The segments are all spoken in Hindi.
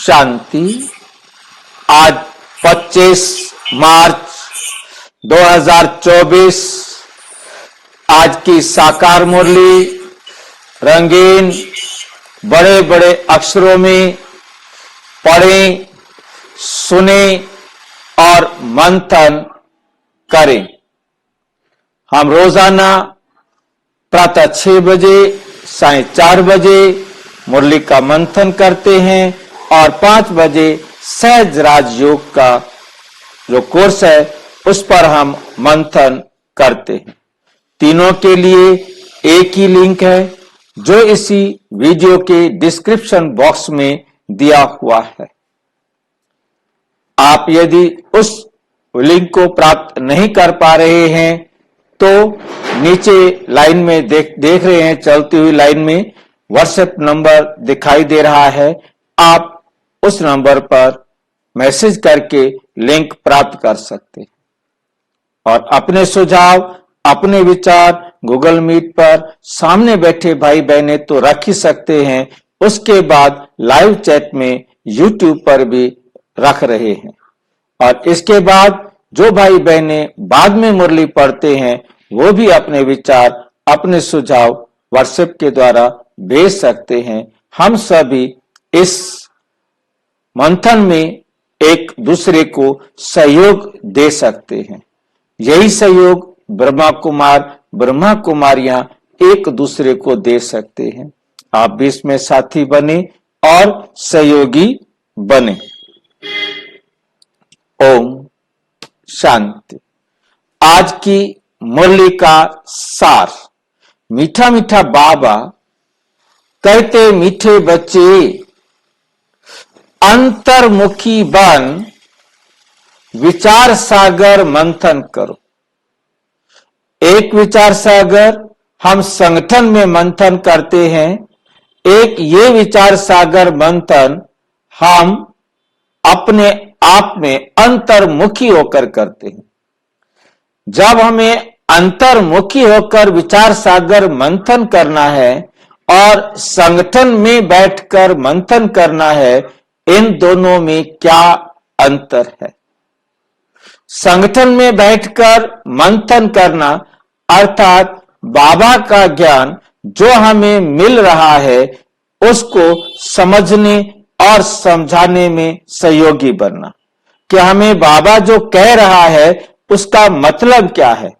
शांति। आज 25 मार्च 2024 आज की साकार मुरली रंगीन बड़े बड़े अक्षरों में पढ़ें, सुने और मंथन करें। हम रोजाना प्रातः 6 बजे, 4:30 बजे मुरली का मंथन करते हैं और 5 बजे सहज राजयोग का जो कोर्स है उस पर हम मंथन करते हैं। तीनों के लिए एक ही लिंक है जो इसी वीडियो के डिस्क्रिप्शन बॉक्स में दिया हुआ है। आप यदि उस लिंक को प्राप्त नहीं कर पा रहे हैं तो नीचे लाइन में देख रहे हैं, चलती हुई लाइन में व्हाट्सएप नंबर दिखाई दे रहा है। आप उस नंबर पर मैसेज करके लिंक प्राप्त कर सकते हैं और अपने सुझाव, अपने विचार गूगल मीट पर सामने बैठे भाई बहने तो रख ही सकते हैं, उसके बाद लाइव चैट में यूट्यूब पर भी रख रहे हैं। और इसके बाद जो भाई बहने बाद में मुरली पढ़ते हैं वो भी अपने विचार, अपने सुझाव व्हाट्सएप के द्वारा भेज सकते हैं। हम सभी इस मंथन में एक दूसरे को सहयोग दे सकते हैं। यही सहयोग ब्रह्मा कुमार, ब्रह्मा कुमारियां एक दूसरे को दे सकते हैं। आप भी इसमें साथी बने और सहयोगी बने। ओम शांति। आज की मुरली का सार। मीठा मीठा बाबा कहते, मीठे बच्चे अंतर्मुखी बन विचार सागर मंथन करो। एक विचार सागर हम संगठन में मंथन करते हैं, एक ये विचार सागर मंथन हम अपने आप में अंतर्मुखी होकर करते हैं। जब हमें अंतर्मुखी होकर विचार सागर मंथन करना है और संगठन में बैठकर मंथन करना है, इन दोनों में क्या अंतर है? संगठन में बैठकर मंथन करना अर्थात बाबा का ज्ञान जो हमें मिल रहा है उसको समझने और समझाने में सहयोगी बनना कि हमें बाबा जो कह रहा है उसका मतलब क्या है,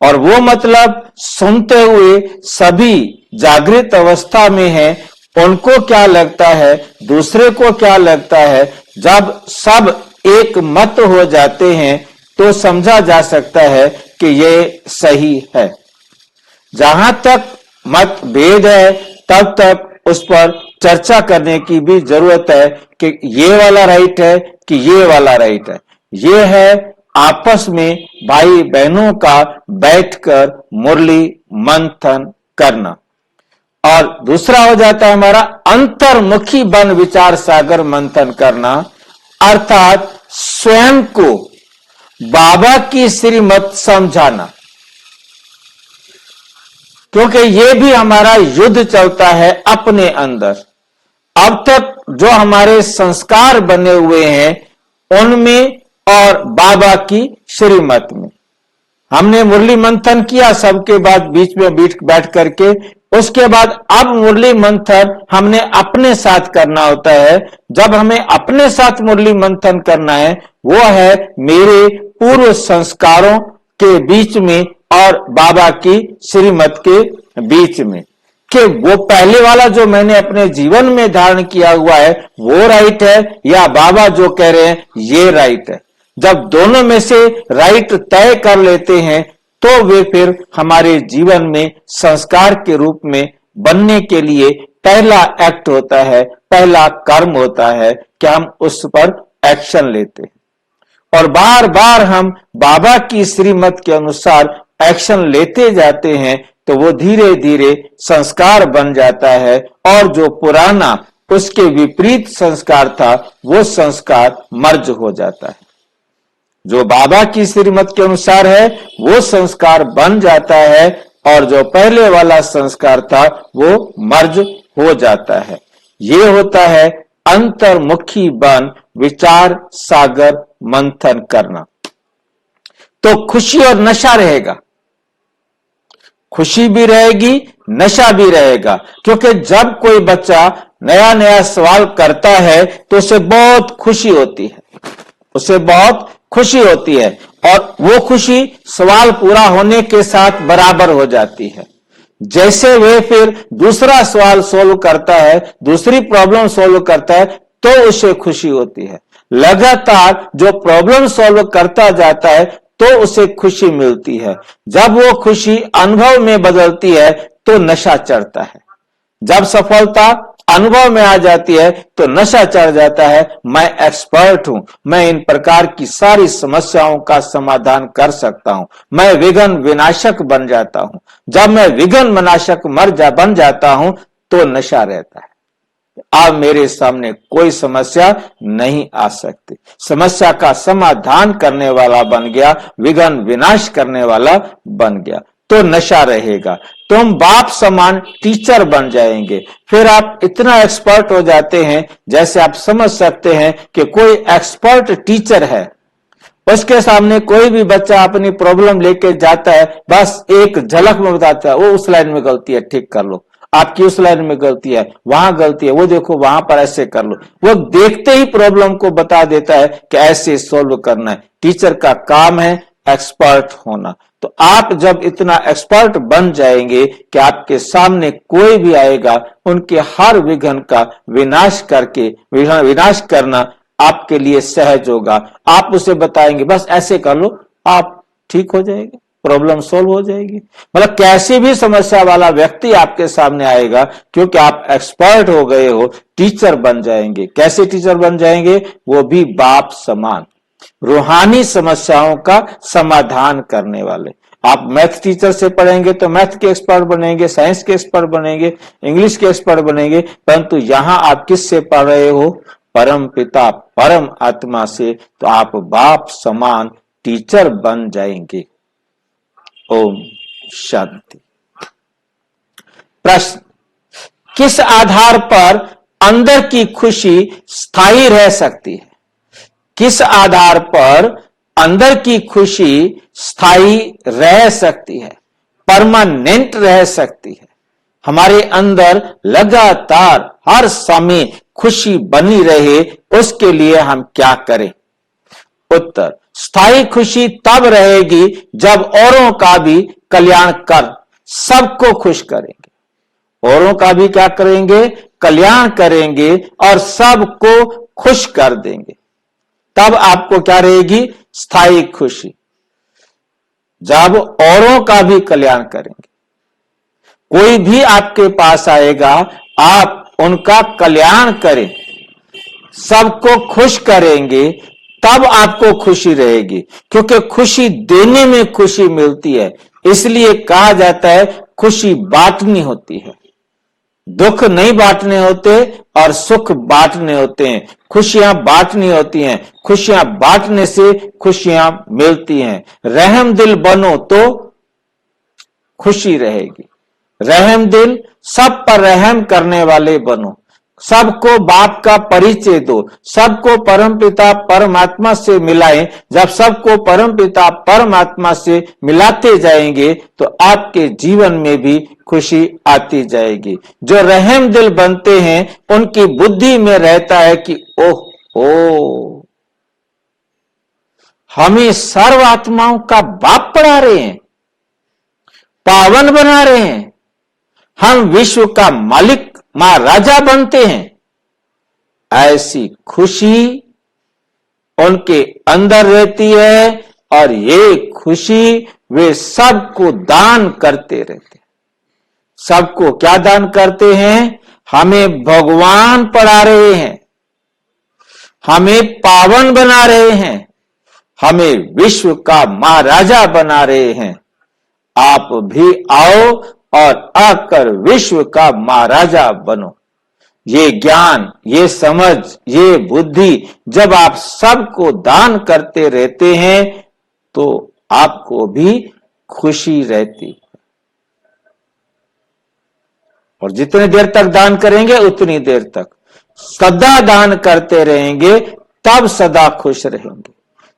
और वो मतलब सुनते हुए सभी जागृत अवस्था में हैं, उनको क्या लगता है, दूसरे को क्या लगता है। जब सब एक मत हो जाते हैं तो समझा जा सकता है कि ये सही है। जहां तक मतभेद है तब तक उस पर चर्चा करने की भी जरूरत है कि ये वाला राइट है कि ये वाला राइट है। ये है आपस में भाई बहनों का बैठकर मुरली मंथन करना। और दूसरा हो जाता है हमारा अंतर्मुखी बन विचार सागर मंथन करना, अर्थात स्वयं को बाबा की श्रीमत समझाना। क्योंकि ये भी हमारा युद्ध चलता है अपने अंदर। अब तक जो हमारे संस्कार बने हुए हैं उनमें और बाबा की श्रीमत में हमने मुरली मंथन किया, सबके बाद बीच में बैठ करके। उसके बाद अब मुरली मंथन हमने अपने साथ करना होता है। जब हमें अपने साथ मुरली मंथन करना है वो है मेरे पूर्व संस्कारों के बीच में और बाबा की श्रीमत के बीच में, कि वो पहले वाला जो मैंने अपने जीवन में धारण किया हुआ है वो राइट है या बाबा जो कह रहे हैं ये राइट है। जब दोनों में से राइट तय कर लेते हैं तो वे फिर हमारे जीवन में संस्कार के रूप में बनने के लिए पहला एक्ट होता है, पहला कर्म होता है कि हम उस पर एक्शन लेते हैं। और बार बार हम बाबा की श्रीमत के अनुसार एक्शन लेते जाते हैं तो वो धीरे धीरे संस्कार बन जाता है और जो पुराना उसके विपरीत संस्कार था वो संस्कार मर्ज हो जाता है। जो बाबा की श्रीमत के अनुसार है वो संस्कार बन जाता है और जो पहले वाला संस्कार था वो मर्ज हो जाता है। ये होता है अंतर्मुखी बन विचार सागर मंथन करना। तो खुशी और नशा रहेगा, खुशी भी रहेगी, नशा भी रहेगा। क्योंकि जब कोई बच्चा नया नया सवाल करता है तो उसे बहुत खुशी होती है, उसे बहुत खुशी होती है, और वो खुशी सवाल पूरा होने के साथ बराबर हो जाती है। जैसे वे फिर दूसरा सवाल सोल्व करता है, दूसरी प्रॉब्लम सोल्व करता है, तो उसे खुशी होती है। लगातार जो प्रॉब्लम सोल्व करता जाता है तो उसे खुशी मिलती है। जब वो खुशी अनुभव में बदलती है तो नशा चढ़ता है। जब सफलता अनुभव में आ जाती है तो नशा चढ़ जाता है। मैं एक्सपर्ट हूं, मैं इन प्रकार की सारी समस्याओं का समाधान कर सकता हूं, मैं विघ्न विनाशक बन जाता हूं। जब मैं विघ्न विनाशक बन जाता हूं तो नशा रहता है। अब मेरे सामने कोई समस्या नहीं आ सकती, समस्या का समाधान करने वाला बन गया, विघ्न विनाश करने वाला बन गया, तो नशा रहेगा। तुम बाप समान टीचर बन जाएंगे। फिर आप इतना एक्सपर्ट हो जाते हैं, जैसे आप समझ सकते हैं कि कोई एक्सपर्ट टीचर है, उसके सामने कोई भी बच्चा अपनी प्रॉब्लम लेके जाता है, बस एक झलक में बताता है, वो उस लाइन में गलती है, ठीक कर लो, आपकी उस लाइन में गलती है, वहां गलती है, वो देखो वहां पर ऐसे कर लो। वो देखते ही प्रॉब्लम को बता देता है कि ऐसे सोल्व करना है। टीचर का काम है एक्सपर्ट होना। तो आप जब इतना एक्सपर्ट बन जाएंगे कि आपके सामने कोई भी आएगा, उनके हर विघ्न का विनाश करके विनाश करना आपके लिए सहज होगा। आप उसे बताएंगे बस ऐसे कर लो, आप ठीक हो जाएंगे, प्रॉब्लम सोल्व हो जाएगी। मतलब कैसी भी समस्या वाला व्यक्ति आपके सामने आएगा, क्योंकि आप एक्सपर्ट हो गए हो, टीचर बन जाएंगे। कैसे टीचर बन जाएंगे? वो भी बाप समान, रूहानी समस्याओं का समाधान करने वाले। आप मैथ टीचर से पढ़ेंगे तो मैथ के एक्सपर्ट बनेंगे, साइंस के एक्सपर्ट बनेंगे, इंग्लिश के एक्सपर्ट बनेंगे, परंतु यहां आप किससे पढ़ रहे हो? परम पिता परम आत्मा से, तो आप बाप समान टीचर बन जाएंगे। ओम शांति। प्रश्न, किस आधार पर अंदर की खुशी स्थायी रह सकती है? किस आधार पर अंदर की खुशी स्थायी रह सकती है, परमानेंट रह सकती है? हमारे अंदर लगातार हर समय खुशी बनी रहे, उसके लिए हम क्या करें? उत्तर, स्थायी खुशी तब रहेगी जब औरों का भी कल्याण कर सबको खुश करेंगे। औरों का भी क्या करेंगे? कल्याण करेंगे और सबको खुश कर देंगे। तब आपको क्या रहेगी? स्थायी खुशी। जब औरों का भी कल्याण करेंगे, कोई भी आपके पास आएगा, आप उनका कल्याण करें, सबको खुश करेंगे, तब आपको खुशी रहेगी। क्योंकि खुशी देने में खुशी मिलती है, इसलिए कहा जाता है खुशी बांटनी होती है। दुख नहीं बांटने होते और सुख बांटने होते हैं। खुशियां बांटनी होती हैं, खुशियां बांटने से खुशियां मिलती हैं। रहम दिल बनो तो खुशी रहेगी। रहम दिल, सब पर रहम करने वाले बनो, सबको बाप का परिचय दो, सबको परमपिता परमात्मा से मिलाएं। जब सबको परमपिता परमात्मा से मिलाते जाएंगे तो आपके जीवन में भी खुशी आती जाएगी। जो रहम दिल बनते हैं, उनकी बुद्धि में रहता है कि ओह ओ, हमें सर्व आत्माओं का बाप पढ़ा रहे हैं, पावन बना रहे हैं, हम विश्व का मालिक महाराजा बनते हैं। ऐसी खुशी उनके अंदर रहती है और ये खुशी वे सबको दान करते रहते हैं। सबको क्या दान करते हैं? हमें भगवान पढ़ा रहे हैं, हमें पावन बना रहे हैं, हमें विश्व का महाराजा बना रहे हैं। आप भी आओ और आकर विश्व का महाराजा बनो। ये ज्ञान, ये समझ, ये बुद्धि जब आप सबको दान करते रहते हैं तो आपको भी खुशी रहती। और जितनी देर तक दान करेंगे उतनी देर तक सदा दान करते रहेंगे तब सदा खुश रहेंगे।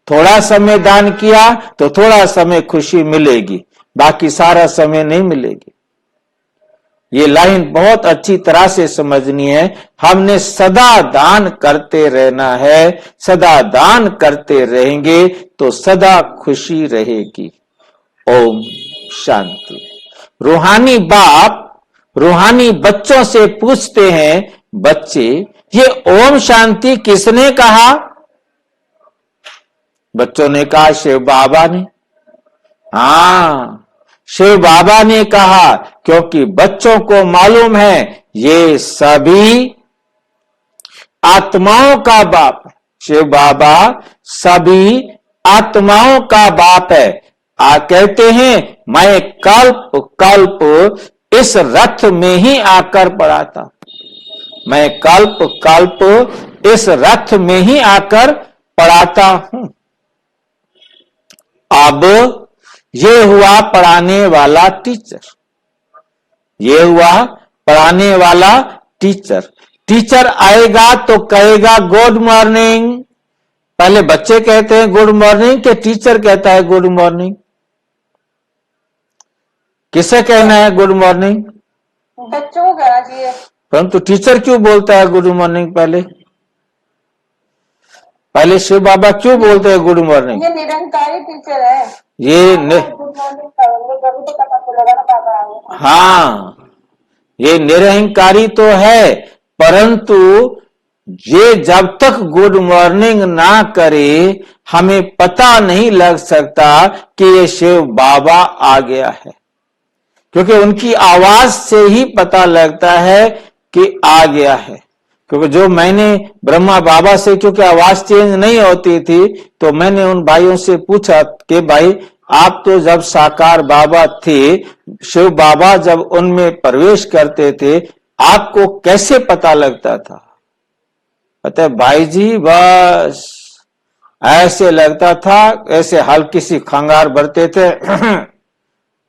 थोड़ा समय दान किया तो थोड़ा समय खुशी मिलेगी, बाकी सारा समय नहीं मिलेगी। ये लाइन बहुत अच्छी तरह से समझनी है। हमने सदा दान करते रहना है, सदा दान करते रहेंगे तो सदा खुशी रहेगी। ओम शांति। रूहानी बाप रूहानी बच्चों से पूछते हैं, बच्चे ये ओम शांति किसने कहा? बच्चों ने कहा शिव बाबा ने। हाँ, शिव बाबा ने कहा, क्योंकि बच्चों को मालूम है ये सभी आत्माओं का बाप है। शिव बाबा सभी आत्माओं का बाप है। कहते हैं मैं कल्प कल्प इस रथ में ही आकर पड़ा था, मैं कल्प कल्प इस रथ में ही आकर पढ़ाता हूं। अब ये हुआ पढ़ाने वाला टीचर, ये हुआ पढ़ाने वाला टीचर। टीचर आएगा तो कहेगा गुड मॉर्निंग। पहले बच्चे कहते हैं गुड मॉर्निंग कि टीचर कहता है गुड मॉर्निंग? किसे कहना है गुड मॉर्निंग? बच्चों को कहना चाहिए। परंतु टीचर क्यों बोलता है गुड मॉर्निंग? पहले शिव बाबा क्यों बोलते हैं गुड मॉर्निंग? ये निरंकारी टीचर है। ये गुड मॉर्निंग करोगे तो पता चलेगा ना बाबा आए। हाँ, ये निरहंकारी तो है, परंतु ये जब तक गुड मॉर्निंग ना करे हमें पता नहीं लग सकता कि ये शिव बाबा आ गया है, क्योंकि उनकी आवाज से ही पता लगता है कि आ गया है। क्योंकि जो मैंने ब्रह्मा बाबा से, क्योंकि आवाज चेंज नहीं होती थी, तो मैंने उन भाइयों से पूछा कि भाई आप तो जब साकार बाबा थे, शिव बाबा जब उनमें प्रवेश करते थे, आपको कैसे पता लगता था? कहते भाई जी बस ऐसे लगता था, ऐसे हल्की सी खंगार भरते थे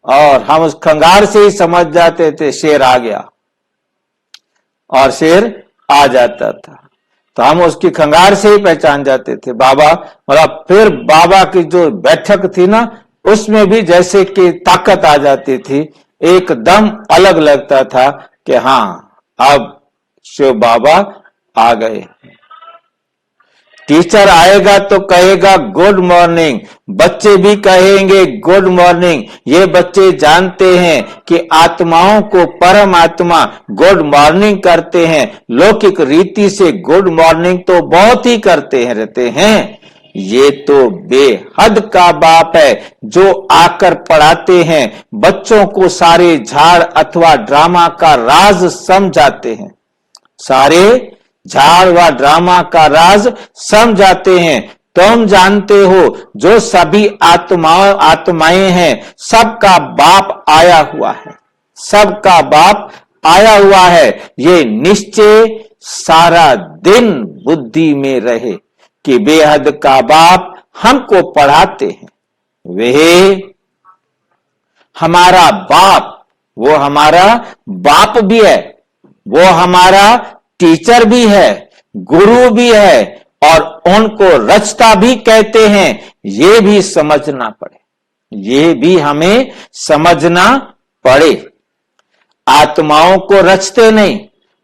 और हम उस खंगार से ही समझ जाते थे शेर आ गया, और शेर आ जाता था, तो हम उसकी खंगार से ही पहचान जाते थे बाबा। मतलब फिर बाबा की जो बैठक थी ना, उसमें भी जैसे कि ताकत आ जाती थी, एकदम अलग लगता था कि हाँ अब शिव बाबा आ गए। टीचर आएगा तो कहेगा गुड मॉर्निंग, बच्चे भी कहेंगे गुड मॉर्निंग। ये बच्चे जानते हैं कि आत्माओं को परमात्मा गुड मॉर्निंग करते हैं। लौकिक रीति से गुड मॉर्निंग तो बहुत ही करते हैं रहते हैं। ये तो बेहद का बाप है जो आकर पढ़ाते हैं, बच्चों को सारे झाड़ अथवा ड्रामा का राज समझाते हैं, सारे झाड़ व ड्रामा का राज समझाते हैं। तुम जानते हो जो सभी आत्माएं हैं, सबका बाप आया हुआ है, सबका बाप आया हुआ है। ये निश्चय सारा दिन बुद्धि में रहे कि बेहद का बाप हमको पढ़ाते हैं। वे हमारा बाप, वो हमारा बाप भी है, वो हमारा टीचर भी है, गुरु भी है, और उनको रचता भी कहते हैं। ये भी समझना पड़े, ये भी हमें समझना पड़े। आत्माओं को रचते नहीं,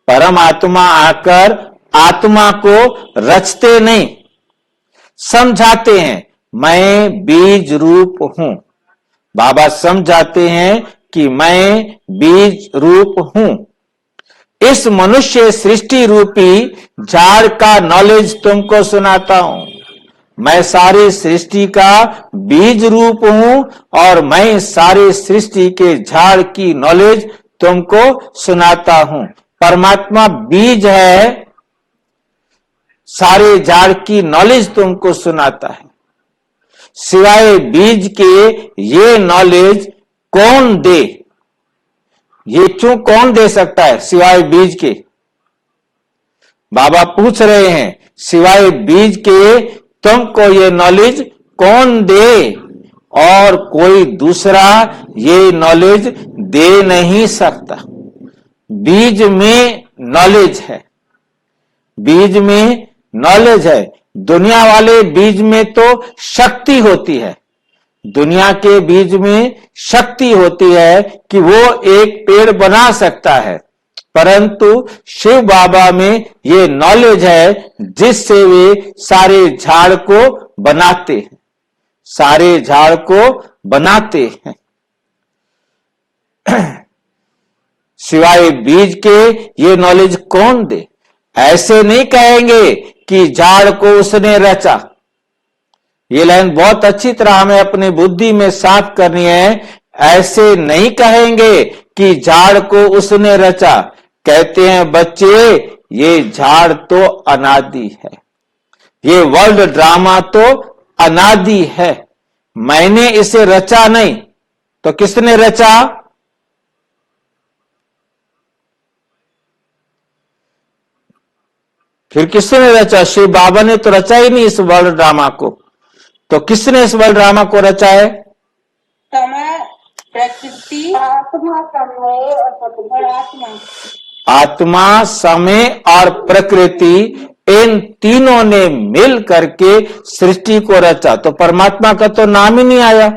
परमात्मा आकर आत्मा को रचते नहीं, समझाते हैं। मैं बीज रूप हूं, बाबा समझाते हैं कि मैं बीज रूप हूं। इस मनुष्य सृष्टि रूपी झाड़ का नॉलेज तुमको सुनाता हूं। मैं सारी सृष्टि का बीज रूप हूं और मैं सारी सृष्टि के झाड़ की नॉलेज तुमको सुनाता हूं। परमात्मा बीज है, सारे झाड़ की नॉलेज तुमको सुनाता है। सिवाय बीज के ये नॉलेज कौन दे? ये क्यों कौन दे सकता है सिवाय बीज के? बाबा पूछ रहे हैं, सिवाय बीज के तुमको ये नॉलेज कौन दे? और कोई दूसरा ये नॉलेज दे नहीं सकता। बीज में नॉलेज है, बीज में नॉलेज है। दुनिया वाले बीज में तो शक्ति होती है, दुनिया के बीज में शक्ति होती है कि वो एक पेड़ बना सकता है, परंतु शिव बाबा में ये नॉलेज है जिससे वे सारे झाड़ को बनाते हैं, सारे झाड़ को बनाते हैं। सिवाय बीज के ये नॉलेज कौन दे? ऐसे नहीं कहेंगे कि झाड़ को उसने रचा। ये लाइन बहुत अच्छी तरह हमें अपनी बुद्धि में साफ करनी है। ऐसे नहीं कहेंगे कि झाड़ को उसने रचा। कहते हैं बच्चे, ये झाड़ तो अनादि है, ये वर्ल्ड ड्रामा तो अनादि है, मैंने इसे रचा नहीं। तो किसने रचा? फिर किसने रचा? शिव बाबा ने तो रचा ही नहीं इस वर्ल्ड ड्रामा को। तो किसने इस वर्ल्ड ड्रामा को रचा है? समय, प्रकृति, आत्मा, समय और आत्मा। आत्मा, समय और प्रकृति, इन तीनों ने मिल करके सृष्टि को रचा। तो परमात्मा का तो नाम ही नहीं आया।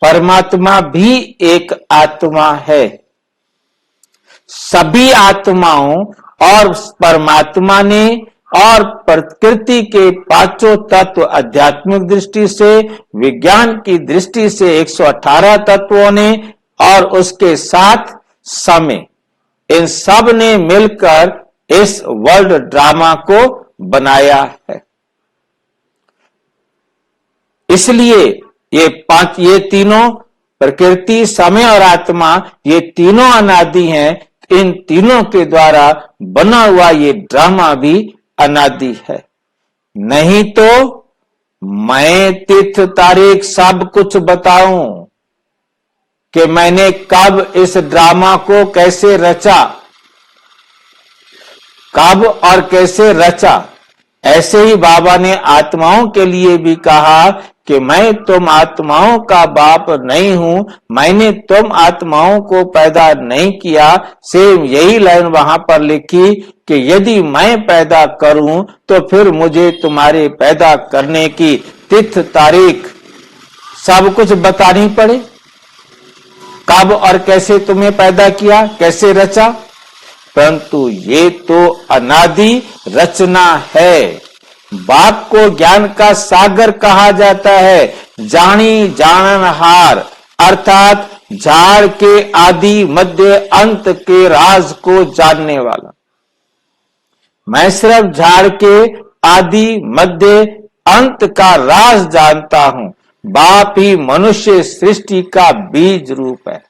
परमात्मा भी एक आत्मा है। सभी आत्माओं और परमात्मा ने और प्रकृति के पांचों तत्व, आध्यात्मिक दृष्टि से, विज्ञान की दृष्टि से 118 तत्वों ने और उसके साथ समय, इन सब ने मिलकर इस वर्ल्ड ड्रामा को बनाया है। इसलिए ये तीनों, प्रकृति, समय और आत्मा, ये तीनों अनादि हैं। इन तीनों के द्वारा बना हुआ ये ड्रामा भी अनादि है। नहीं तो मैं तिथि तारीख सब कुछ बताऊं कि मैंने कब इस ड्रामा को कैसे रचा, कब और कैसे रचा। ऐसे ही बाबा ने आत्माओं के लिए भी कहा कि मैं तुम आत्माओं का बाप नहीं हूं, मैंने तुम आत्माओं को पैदा नहीं किया। सेम यही लाइन वहां पर लिखी कि यदि मैं पैदा करूं तो फिर मुझे तुम्हारे पैदा करने की तिथि तारीख सब कुछ बतानी पड़े, कब और कैसे तुम्हें पैदा किया, कैसे रचा। परंतु ये तो अनादि रचना है। बाप को ज्ञान का सागर कहा जाता है, जानी जाननहार, अर्थात झाड़ के आदि मध्य अंत के राज को जानने वाला। मैं सिर्फ झाड़ के आदि मध्य अंत का राज जानता हूं। बाप ही मनुष्य सृष्टि का बीज रूप है।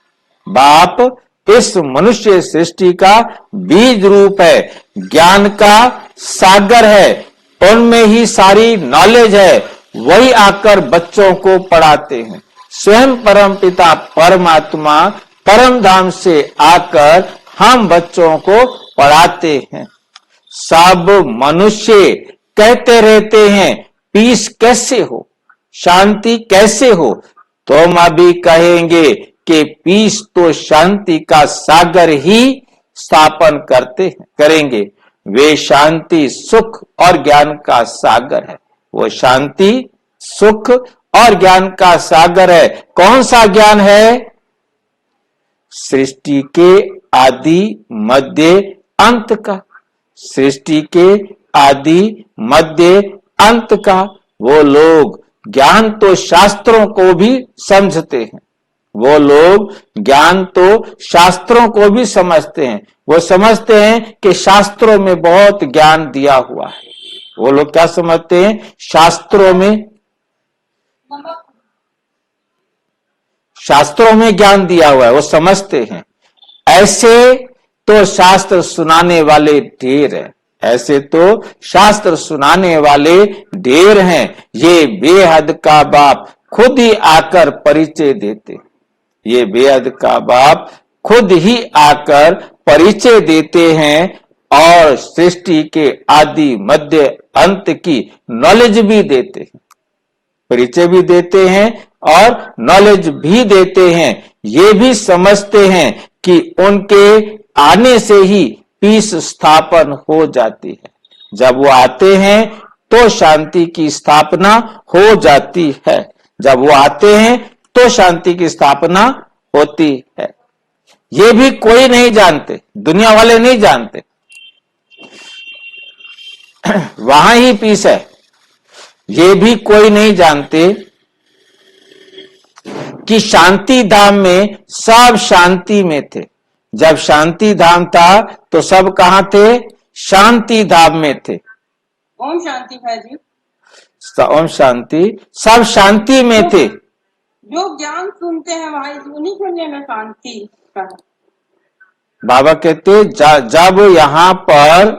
बाप इस मनुष्य सृष्टि का बीज रूप है, ज्ञान का सागर है, उनमें ही सारी नॉलेज है। वही आकर बच्चों को पढ़ाते हैं। स्वयं परम पिता परमात्मा परम धाम से आकर हम बच्चों को पढ़ाते हैं। सब मनुष्य कहते रहते हैं पीस कैसे हो, शांति कैसे हो। तुम अभी कहेंगे कि पीस तो शांति का सागर ही स्थापन करेंगे। वे शांति, सुख और ज्ञान का सागर है। वो शांति, सुख और ज्ञान का सागर है। कौन सा ज्ञान है? सृष्टि के आदि मध्य अंत का, सृष्टि के आदि मध्य अंत का। वो लोग ज्ञान तो शास्त्रों को भी समझते हैं, वो लोग ज्ञान तो शास्त्रों को भी समझते हैं। वो समझते हैं कि शास्त्रों में बहुत ज्ञान दिया हुआ है। वो लोग क्या समझते हैं? शास्त्रों में ज्ञान दिया हुआ है, वो समझते हैं। ऐसे तो शास्त्र सुनाने वाले ढेर है, ऐसे तो शास्त्र सुनाने वाले ढेर हैं। ये बेहद का बाप खुद ही आकर परिचय देते, ये बेहद का बाप खुद ही आकर परिचय देते हैं और सृष्टि के आदि मध्य अंत की नॉलेज भी देते हैं, परिचय भी देते हैं और नॉलेज भी देते हैं। ये भी समझते हैं कि उनके आने से ही पीस स्थापन हो जाती है। जब वो आते हैं तो शांति की स्थापना हो जाती है। जब वो आते हैं तो शांति की स्थापना होती है। ये भी कोई नहीं जानते, दुनिया वाले नहीं जानते। वहां ही पीस है। ये भी कोई नहीं जानते कि शांति धाम में सब शांति में थे। जब शांति धाम था तो सब कहां थे? शांति धाम में थे। ओम शांति भाई जी। ओम शांति, सब शांति में थे। जो ज्ञान सुनते हैं वहां उन्हीं सुनने में शांति का है। बाबा कहते जब यहां पर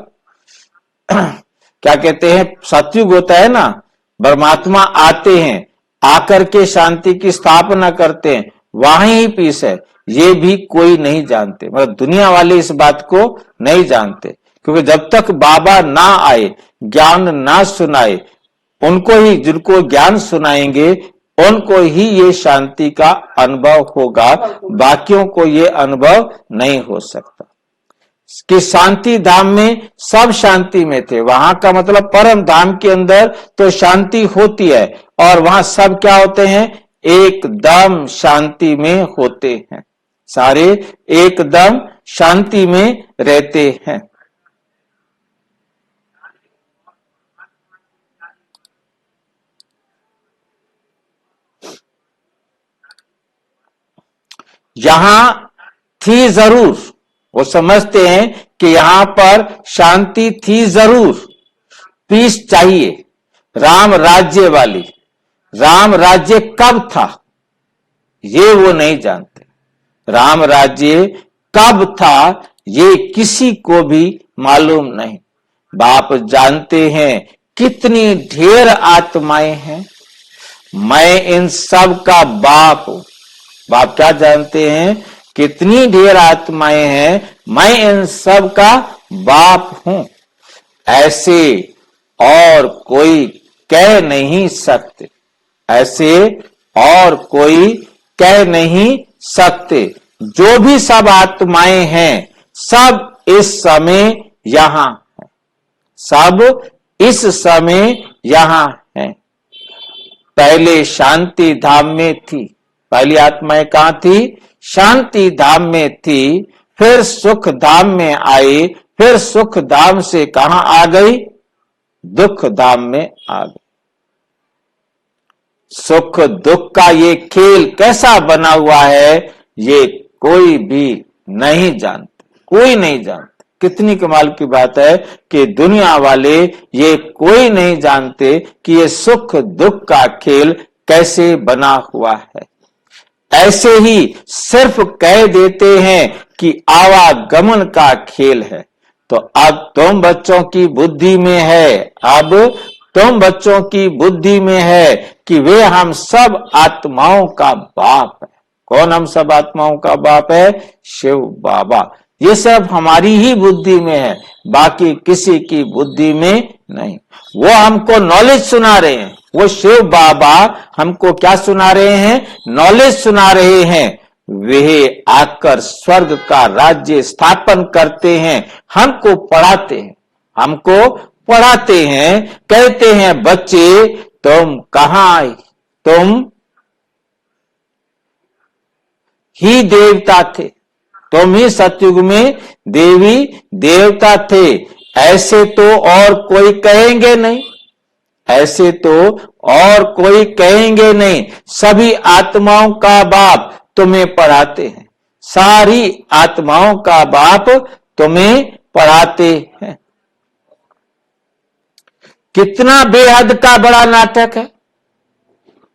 क्या कहते हैं, सतयुग होता है ना, परमात्मा आते हैं, आकर के शांति की स्थापना करते हैं, वहां ही पीस है। ये भी कोई नहीं जानते, मतलब दुनिया वाले इस बात को नहीं जानते, क्योंकि जब तक बाबा ना आए, ज्ञान ना सुनाए, उनको ही, जिनको ज्ञान सुनाएंगे उनको ही ये शांति का अनुभव होगा, बाकियों को ये अनुभव नहीं हो सकता। कि शांति धाम में सब शांति में थे। वहां का मतलब परम धाम के अंदर तो शांति होती है, और वहां सब क्या होते हैं? एकदम शांति में होते हैं, सारे एकदम शांति में रहते हैं। यहां थी जरूर, वो समझते हैं कि यहां पर शांति थी जरूर, पीस चाहिए, राम राज्य वाली। राम राज्य कब था ये वो नहीं जानते। राम राज्य कब था ये किसी को भी मालूम नहीं। बाप जानते हैं कितनी ढेर आत्माएं हैं, मैं इन सब का बाप हूं। बाप क्या जानते हैं? कितनी ढेर आत्माएं हैं, मैं इन सब का बाप हूं। ऐसे और कोई कह नहीं सकते, ऐसे और कोई कह नहीं सकते। जो भी सब आत्माएं हैं सब इस समय यहां है, सब इस समय यहां है। पहले शांति धाम में थी, पहली आत्माएं कहां थी? शांति धाम में थी, फिर सुख धाम में आई, फिर सुख धाम से कहां आ गई? दुख धाम में आ गई। सुख दुख का ये खेल कैसा बना हुआ है ये कोई भी नहीं जानते, कोई नहीं जानते। कितनी कमाल की बात है कि दुनिया वाले ये कोई नहीं जानते कि ये सुख दुख का खेल कैसे बना हुआ है। ऐसे ही सिर्फ कह देते हैं कि आवागमन का खेल है। तो अब तुम बच्चों की बुद्धि में है, अब तुम बच्चों की बुद्धि में है कि वे हम सब आत्माओं का बाप है। कौन हम सब आत्माओं का बाप है? शिव बाबा। ये सब हमारी ही बुद्धि में है, बाकी किसी की बुद्धि में नहीं। वो हमको नॉलेज सुना रहे हैं, वो शिव बाबा हमको क्या सुना रहे हैं? नॉलेज सुना रहे हैं। वे आकर स्वर्ग का राज्य स्थापन करते हैं, हमको पढ़ाते हैं, हमको पढ़ाते हैं, कहते हैं बच्चे तुम कहां आए, तुम ही देवता थे, तुम ही सतयुग में देवी देवता थे। ऐसे तो और कोई कहेंगे नहीं, ऐसे तो और कोई कहेंगे नहीं। सभी आत्माओं का बाप तुम्हें पढ़ाते हैं, सारी आत्माओं का बाप तुम्हें पढ़ाते हैं। कितना बेहद का बड़ा नाटक है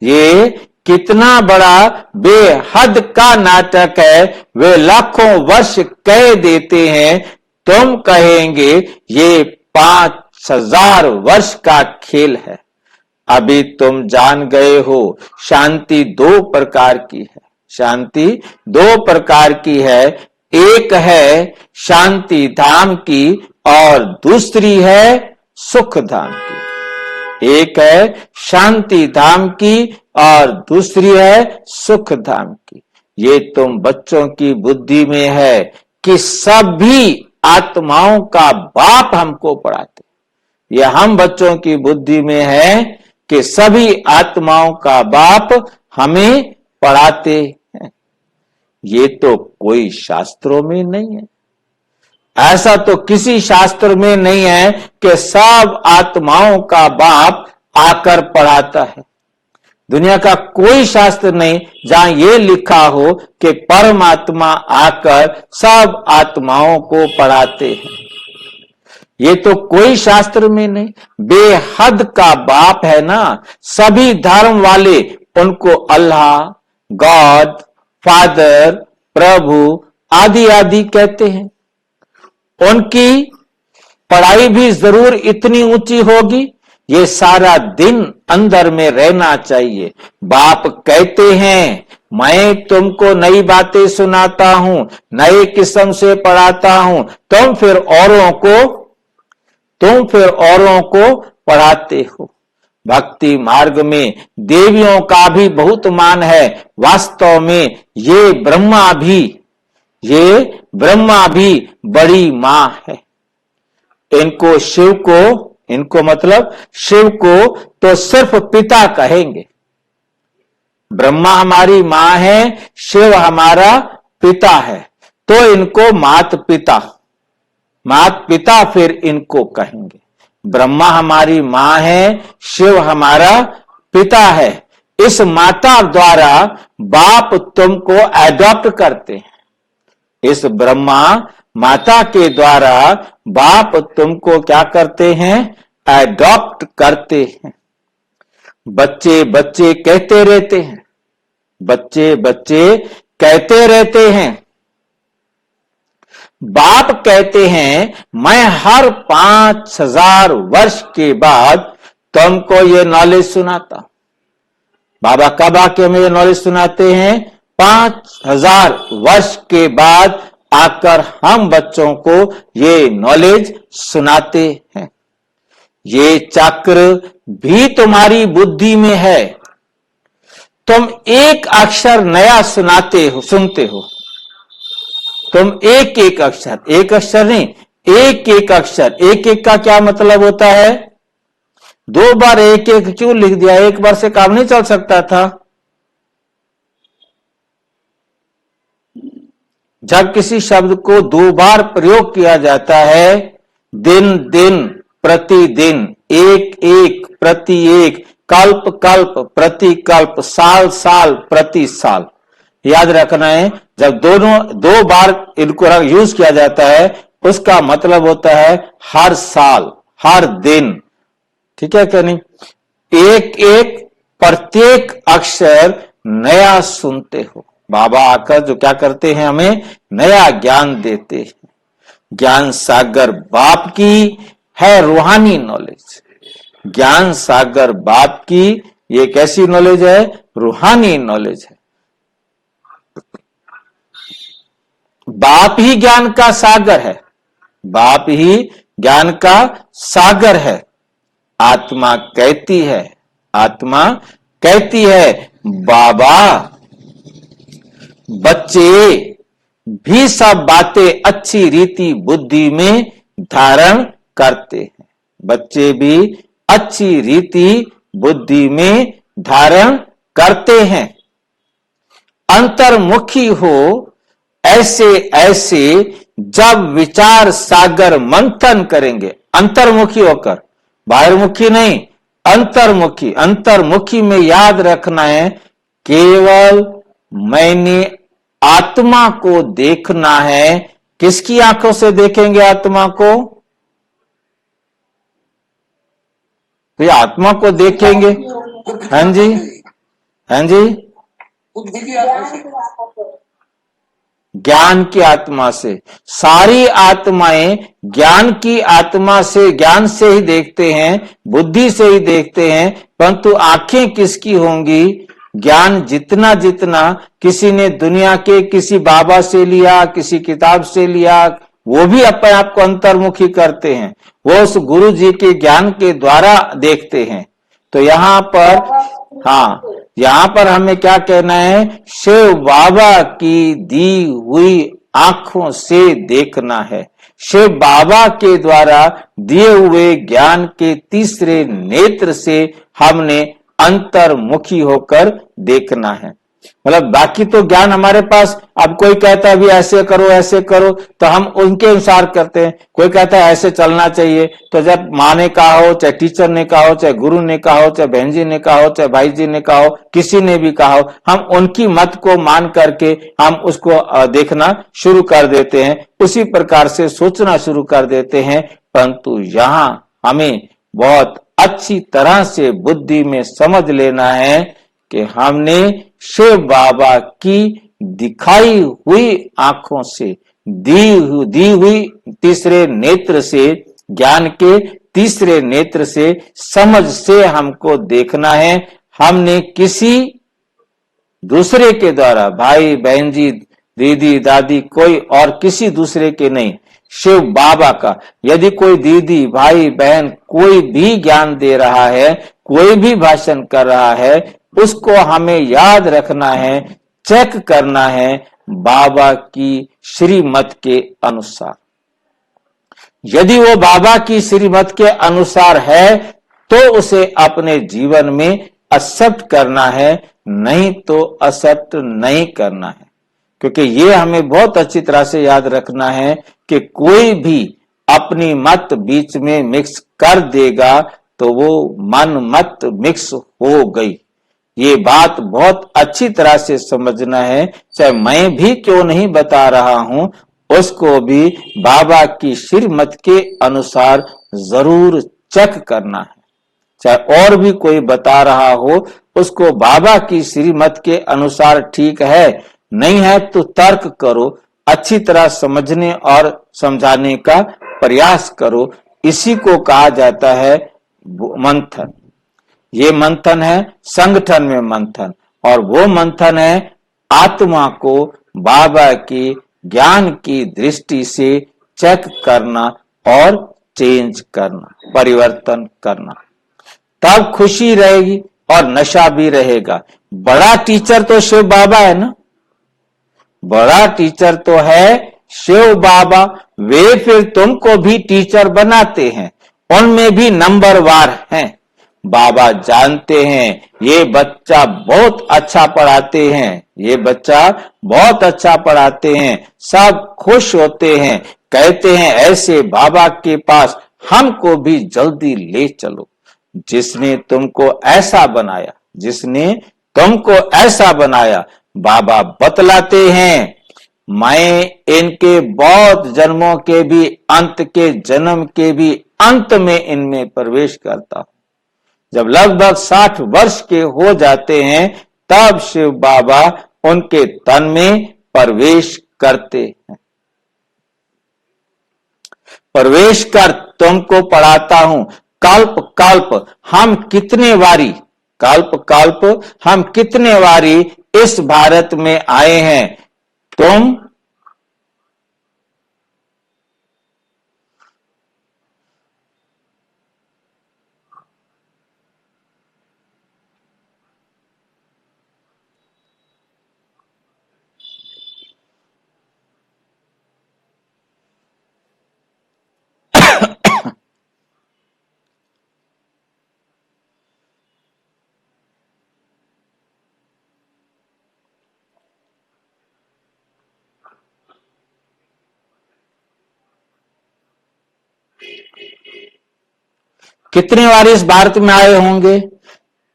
ये, कितना बड़ा बेहद का नाटक है। वे लाखों वर्ष कह देते हैं, तुम कहेंगे ये 5000 वर्ष का खेल है। अभी तुम जान गए हो शांति दो प्रकार की है, शांति दो प्रकार की है। एक है शांति धाम की और दूसरी है सुख धाम की। एक है शांति धाम की और दूसरी है सुख धाम की। ये तुम बच्चों की बुद्धि में है कि सभी आत्माओं का बाप हमको पढ़ाते। यह हम बच्चों की बुद्धि में है कि सभी आत्माओं का बाप हमें पढ़ाते हैं। ये तो कोई शास्त्रों में नहीं है, ऐसा तो किसी शास्त्र में नहीं है कि सब आत्माओं का बाप आकर पढ़ाता है। दुनिया का कोई शास्त्र नहीं जहां ये लिखा हो कि परमात्मा आकर सब आत्माओं को पढ़ाते हैं। ये तो कोई शास्त्र में नहीं। बेहद का बाप है ना। सभी धर्म वाले उनको अल्लाह, गॉड, फादर, प्रभु आदि आदि कहते हैं। उनकी पढ़ाई भी जरूर इतनी ऊंची होगी, ये सारा दिन अंदर में रहना चाहिए। बाप कहते हैं मैं तुमको नई बातें सुनाता हूं, नए किस्म से पढ़ाता हूं, तुम फिर औरों को पढ़ाते हो। भक्ति मार्ग में देवियों का भी बहुत मान है। वास्तव में ये ब्रह्मा भी बड़ी मां है। इनको मतलब शिव को तो सिर्फ पिता कहेंगे। ब्रह्मा हमारी मां है, शिव हमारा पिता है, तो इनको मात पिता फिर इनको कहेंगे। ब्रह्मा हमारी मां है, शिव हमारा पिता है। इस माता द्वारा बाप तुमको एडॉप्ट करते हैं। इस ब्रह्मा माता के द्वारा बाप तुमको क्या करते हैं? एडॉप्ट करते हैं। बच्चे बच्चे कहते रहते हैं, बच्चे बच्चे कहते रहते हैं। बाप कहते हैं मैं हर 5000 वर्ष के बाद तुमको ये नॉलेज सुनाता हूं। बाबा कब आके हमें ये नॉलेज सुनाते हैं? 5000 वर्ष के बाद आकर हम बच्चों को ये नॉलेज सुनाते हैं। ये चक्र भी तुम्हारी बुद्धि में है। तुम एक अक्षर नया सुनते हो। तुम एक अक्षर नहीं, एक अक्षर। एक का क्या मतलब होता है? 2 बार एक क्यों लिख दिया? एक बार से काम नहीं चल सकता था? जब किसी शब्द को 2 बार प्रयोग किया जाता है, दिन दिन, प्रतिदिन, एक प्रति एक, कल्प कल्प, प्रति कल्प, साल साल, प्रति साल, याद रखना है। जब 2 बार इनको यूज किया जाता है, उसका मतलब होता है हर साल, हर दिन। ठीक है क्या नहीं? एक प्रत्येक अक्षर नया सुनते हो। बाबा आकर जो क्या करते हैं, हमें नया ज्ञान देते हैं। ज्ञान सागर बाप की है रूहानी नॉलेज। ज्ञान सागर बाप की ये कैसी नॉलेज है? रूहानी नॉलेज है। बाप ही ज्ञान का सागर है। बाप ही ज्ञान का सागर है। आत्मा कहती है बाबा बच्चे भी सब बातें अच्छी रीति बुद्धि में धारण करते हैं। बच्चे भी अच्छी रीति बुद्धि में धारण करते हैं। अंतर्मुखी हो ऐसे जब विचार सागर मंथन करेंगे, अंतर्मुखी होकर, बाहरमुखी नहीं, अंतर्मुखी में याद रखना है केवल मैंने आत्मा को देखना है। किसकी आंखों से देखेंगे आत्मा को? तो आत्मा को देखेंगे। हाँ जी, हाँ जी, ज्ञान की आत्मा से। सारी आत्माएं ज्ञान की आत्मा से, ज्ञान से ही देखते हैं, बुद्धि से ही देखते हैं। परंतु आंखें किसकी होंगी? ज्ञान जितना जितना किसी ने दुनिया के किसी बाबा से लिया, किसी किताब से लिया, वो भी अपने आप को अंतर्मुखी करते हैं। वो उस गुरु जी के ज्ञान के द्वारा देखते हैं। तो यहाँ पर हमें क्या कहना है? शिव बाबा की दी हुई आंखों से देखना है। शिव बाबा के द्वारा दिए हुए ज्ञान के तीसरे नेत्र से हमने अंतर्मुखी होकर देखना है। मतलब बाकी तो ज्ञान हमारे पास, अब कोई कहता है अभी ऐसे करो तो हम उनके अनुसार करते हैं। कोई कहता है ऐसे चलना चाहिए, तो जब माँ ने कहा हो, चाहे टीचर ने कहा हो, चाहे गुरु ने कहा हो, चाहे बहन जी ने कहा हो, चाहे भाई जी ने कहा हो, किसी ने भी कहा हो, हम उनकी मत को मान करके हम उसको देखना शुरू कर देते हैं, उसी प्रकार से सोचना शुरू कर देते हैं। परंतु यहाँ हमें बहुत अच्छी तरह से बुद्धि में समझ लेना है कि हमने शिव बाबा की दिखाई हुई आंखों से, दी हुई तीसरे नेत्र से, ज्ञान के तीसरे नेत्र से, समझ से हमको देखना है। हमने किसी दूसरे के द्वारा, भाई बहन जी, दीदी दादी, कोई और किसी दूसरे के नहीं, शिव बाबा का। यदि कोई दीदी भाई बहन कोई भी ज्ञान दे रहा है, कोई भी भाषण कर रहा है, उसको हमें याद रखना है, चेक करना है बाबा की श्रीमत के अनुसार। यदि वो बाबा की श्रीमत के अनुसार है तो उसे अपने जीवन में एक्सेप्ट करना है, नहीं तो एक्सेप्ट नहीं करना है। क्योंकि ये हमें बहुत अच्छी तरह से याद रखना है कि कोई भी अपनी मत बीच में मिक्स कर देगा तो वो मन मत मिक्स हो गई। ये बात बहुत अच्छी तरह से समझना है। चाहे मैं भी क्यों नहीं बता रहा हूं, उसको भी बाबा की श्रीमत के अनुसार जरूर चेक करना है। चाहे और भी कोई बता रहा हो, उसको बाबा की श्रीमत के अनुसार ठीक है, नहीं है तो तर्क करो, अच्छी तरह समझने और समझाने का प्रयास करो। इसी को कहा जाता है मंथन। ये मंथन है संगठन में मंथन, और वो मंथन है आत्मा को बाबा की ज्ञान की दृष्टि से चेक करना और चेंज करना, परिवर्तन करना। तब खुशी रहेगी और नशा भी रहेगा। बड़ा टीचर तो शिव बाबा है ना, बड़ा टीचर तो है शिव बाबा। वे फिर तुमको भी टीचर बनाते हैं, उनमें भी नंबरवार हैं। बाबा जानते हैं ये बच्चा बहुत अच्छा पढ़ाते हैं, ये बच्चा बहुत अच्छा पढ़ाते हैं, सब खुश होते हैं, कहते हैं ऐसे बाबा के पास हमको भी जल्दी ले चलो। जिसने तुमको ऐसा बनाया, जिसने तुमको ऐसा बनाया, बाबा बतलाते हैं मैं इनके बहुत जन्मों के भी अंत के जन्म के भी अंत में इनमें प्रवेश करता हूं। जब लगभग 60 वर्ष के हो जाते हैं तब शिव बाबा उनके तन में प्रवेश करते हैं। प्रवेश कर तुमको पढ़ाता हूं। कल्प कल्प हम कितने बारी, कल्प कल्प हम कितने बारी इस भारत में आए हैं। तुम कितने बार इस भारत में आए होंगे।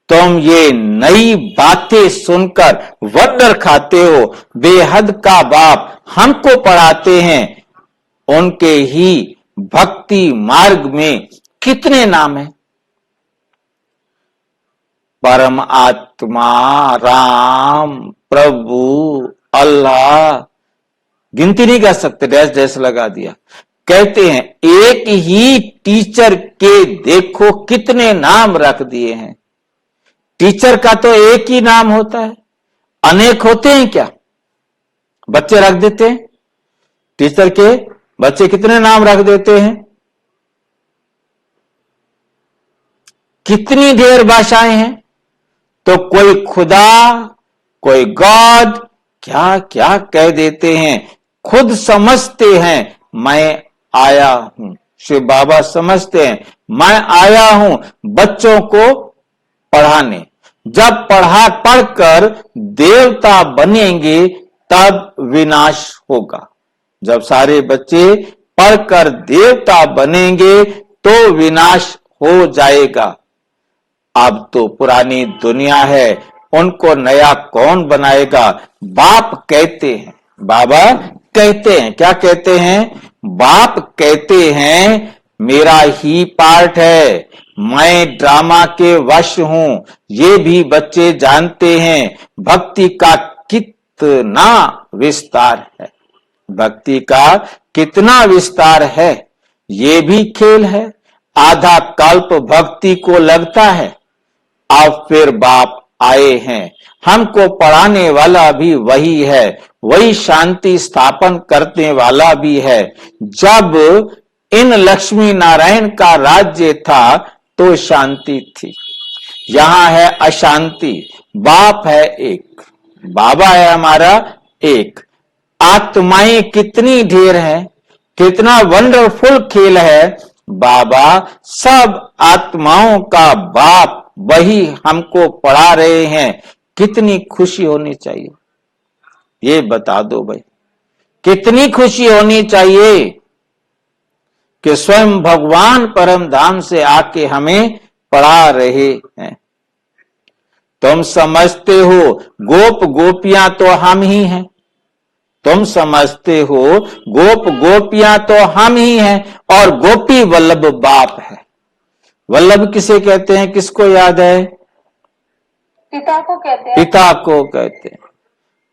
तुम ये नई बातें सुनकर वंडर खाते हो। बेहद का बाप हमको पढ़ाते हैं, उनके ही भक्ति मार्ग में कितने नाम हैं। परम आत्मा, राम, प्रभु, अल्लाह, गिनती नहीं कर सकते, डैश डैश लगा दिया। कहते हैं एक ही टीचर के देखो कितने नाम रख दिए हैं। टीचर का तो एक ही नाम होता है, अनेक होते हैं क्या? बच्चे रख देते हैं, टीचर के बच्चे कितने नाम रख देते हैं। कितनी ढेर भाषाएं हैं। तो कोई खुदा, कोई गॉड, क्या क्या कह देते हैं। खुद समझते हैं मैं आया हूं। शिव बाबा समझते हैं मैं आया हूं बच्चों को पढ़ाने। जब पढ़कर देवता बनेंगे तब विनाश होगा। जब सारे बच्चे पढ़कर देवता बनेंगे तो विनाश हो जाएगा। अब तो पुरानी दुनिया है, उनको नया कौन बनाएगा। बाप कहते हैं, बाबा कहते हैं, क्या कहते हैं? बाप कहते हैं मेरा ही पार्ट है, मैं ड्रामा के वश हूं। ये भी बच्चे जानते हैं भक्ति का कितना विस्तार है, भक्ति का कितना विस्तार है। ये भी खेल है। आधा कल्प भक्ति को लगता है, अब फिर बाप आए हैं। हमको पढ़ाने वाला भी वही है, वही शांति स्थापन करने वाला भी है। जब इन लक्ष्मी नारायण का राज्य था तो शांति थी, यहां है अशांति। बाप है एक, बाबा है हमारा एक। आत्माएं कितनी ढेर है, कितना वंडरफुल खेल है। बाबा सब आत्माओं का बाप वही हमको पढ़ा रहे हैं। कितनी खुशी होनी चाहिए, ये बता दो भाई, कितनी खुशी होनी चाहिए कि स्वयं भगवान परम धाम से आके हमें पढ़ा रहे हैं। तुम समझते हो गोप गोपियां तो हम ही हैं, तुम समझते हो गोप गोपियां तो हम ही हैं और गोपी वल्लभ बाप है। वल्लभ किसे कहते हैं, किसको याद है? पिता को कहते हैं। पिता को कहते हैं।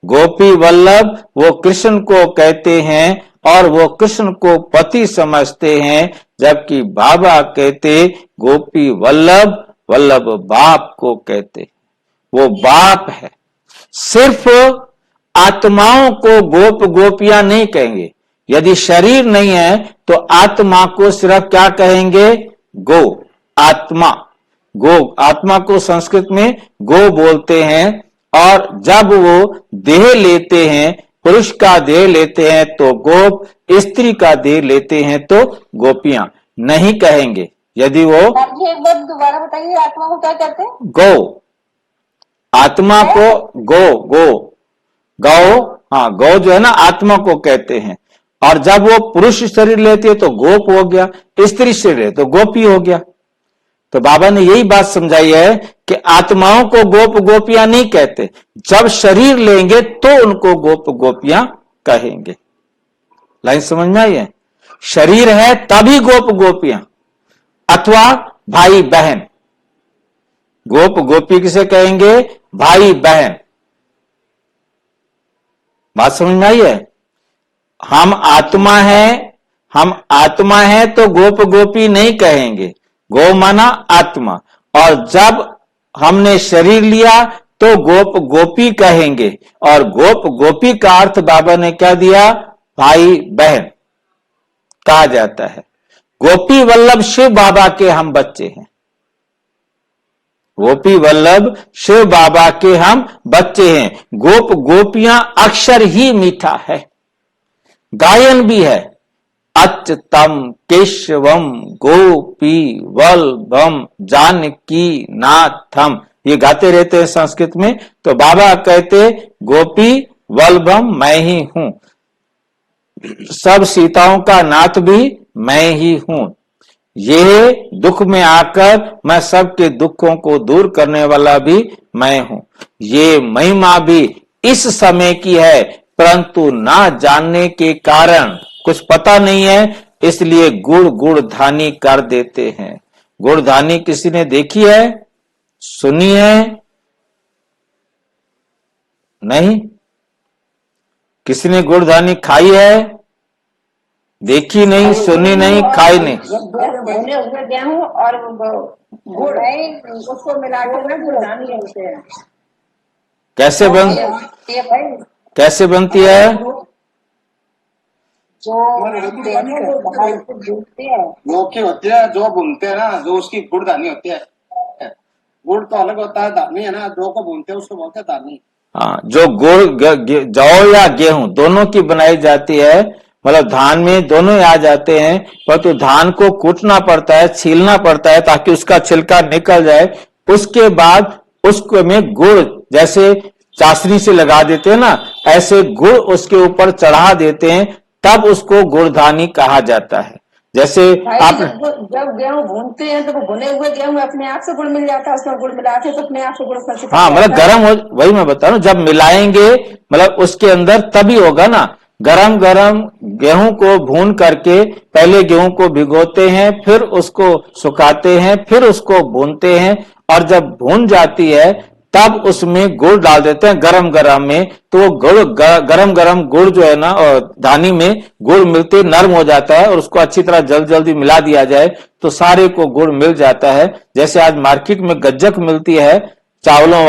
गोपी वल्लभ वो कृष्ण को कहते हैं और वो कृष्ण को पति समझते हैं, जबकि बाबा कहते गोपी वल्लभ, वल्लभ बाप को कहते। वो बाप है। सिर्फ आत्माओं को गोप गोपियां नहीं कहेंगे। यदि शरीर नहीं है तो आत्मा को सिर्फ क्या कहेंगे? गो, आत्मा। गो, आत्मा को संस्कृत में गो बोलते हैं। और जब वो देह लेते हैं, पुरुष का देह लेते हैं तो गोप, स्त्री का देह लेते हैं तो गोपियां। नहीं कहेंगे। यदि वो आप जी एक बार दोबारा बताइए, आत्मा को क्या कहते हैं? गो, आत्मा को गो, गो, गौ, हाँ गौ जो है ना आत्मा को कहते हैं। और जब वो पुरुष शरीर लेती है तो गोप हो गया, स्त्री शरीर तो गोपी हो गया। तो बाबा ने यही बात समझाई है कि आत्माओं को गोप गोपियां नहीं कहते, जब शरीर लेंगे तो उनको गोप गोपियां कहेंगे। लाइन समझ में आई है? शरीर है तभी गोप गोपियां, अथवा भाई बहन। गोप गोपी किसे कहेंगे? भाई बहन। बात समझ में आई है? हम आत्मा है, हम आत्मा है तो गोप गोपी नहीं कहेंगे। गो माना आत्मा। और जब हमने शरीर लिया तो गोप गोपी कहेंगे। और गोप गोपी का अर्थ बाबा ने क्या दिया? भाई बहन कहा जाता है। गोपी वल्लभ शिव बाबा के हम बच्चे हैं। गोपी वल्लभ शिव बाबा के हम बच्चे हैं। गोप गोपियां अक्षर ही मीठा है, गायन भी है। अच्युतम केशवम गोपी वल्लभम जानकी नाथम, ये गाते रहते हैं संस्कृत में। तो बाबा कहते गोपी वल्लभम मैं ही हूं, सब सीताओं का नाथ भी मैं ही हूं। ये दुख में आकर मैं सबके दुखों को दूर करने वाला भी मैं हूं। ये महिमा भी इस समय की है, परंतु ना जानने के कारण, कुछ पता नहीं है इसलिए गुड़ गुड़धानी कर देते हैं। गुड़धानी किसी ने देखी है, सुनी है? नहीं। किसी ने गुड़धानी खाई है? देखी नहीं, सुनी नहीं, खाई नहीं। भुने हुए गेहूं और गुड़ उसको मिला के गुड़धानी होते हैं। कैसे कैसे बनती है? जो लौकी होती है, जो भूनते हैं ना, जो उसकी गुड़धानी होती है। गुड़ तो अलग होता है, धानी है ना, जो को भूनते हैं उसको बोलते हैं धानी। हाँ, जो गुड़ जौ या गेहूं दोनों की बनाई जाती है मतलब धान में दोनों आ जाते हैं, परंतु धान को कूटना पड़ता है, छीलना पड़ता है ताकि उसका छिलका निकल जाए। उसके बाद उसको में गुड़, जैसे चाशनी से लगा देते हैं ना, ऐसे गुड़ उसके ऊपर चढ़ा देते हैं, तब उसको गुड़धानी कहा जाता है। जैसे भाई आप जब गेहूं भूनते हैं तो वो भुने हुए गेहूं में अपने आप से गुड़ मिल जाता है, उसमें गुड़ मिलाते हैं तो अपने आप से गुड़ उसमें चिपक हाँ, मतलब जाता है। गरम हो, वही मैं बता रहा हूं, जब मिलाएंगे मतलब उसके अंदर तभी होगा ना। गरम गरम गेहूं को भून करके पहले गेहूं को भिगोते हैं, फिर उसको सुखाते हैं, फिर उसको भूनते हैं, और जब भून जाती है तब उसमें गुड़ डाल देते हैं गरम गरम में। तो वो गुड़ गरम गरम गुड़ जो है ना, और धानी में गुड़ मिलते नरम हो जाता है, और उसको अच्छी तरह जल्दी जल्दी मिला दिया जाए तो सारे को गुड़ मिल जाता है। जैसे आज मार्केट में गज्जक मिलती है, चावलों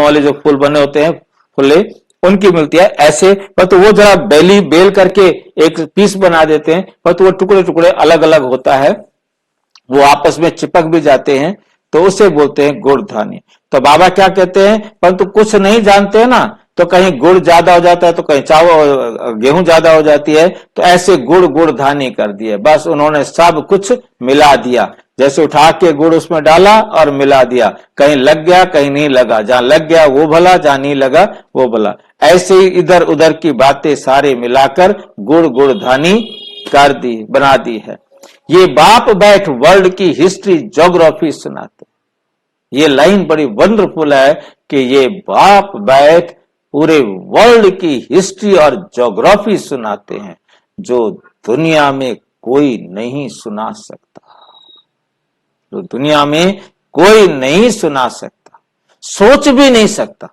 वाले जो फूल बने होते हैं फुले, उनकी मिलती है ऐसे। पर तो वो जरा बेल करके एक पीस बना देते हैं, पर तो वो टुकड़े टुकड़े अलग अलग होता है, वो आपस में चिपक भी जाते हैं, तो उसे बोलते हैं गुड़धानी। तो बाबा क्या कहते हैं, परंतु कुछ नहीं जानते हैं ना, तो कहीं गुड़ ज्यादा हो जाता है, तो कहीं चावल गेहूं ज्यादा हो जाती है, तो ऐसे गुड़धानी कर दिए। बस उन्होंने सब कुछ मिला दिया, जैसे उठा के गुड़ उसमें डाला और मिला दिया, कहीं लग गया कहीं नहीं लगा, जहां लग गया वो भला, जहां नहीं लगा वो भला, ऐसे ही इधर उधर की बातें सारे मिलाकर गुड़धानी कर दी, बना दी है। ये बाप बैठ वर्ल्ड की हिस्ट्री ज्योग्राफी सुनाते। ये लाइन बड़ी वंडरफुल है कि ये बाप बैठ पूरे वर्ल्ड की हिस्ट्री और ज्योग्राफी सुनाते हैं, जो दुनिया में कोई नहीं सुना सकता, जो दुनिया में कोई नहीं सुना सकता, सोच भी नहीं सकता।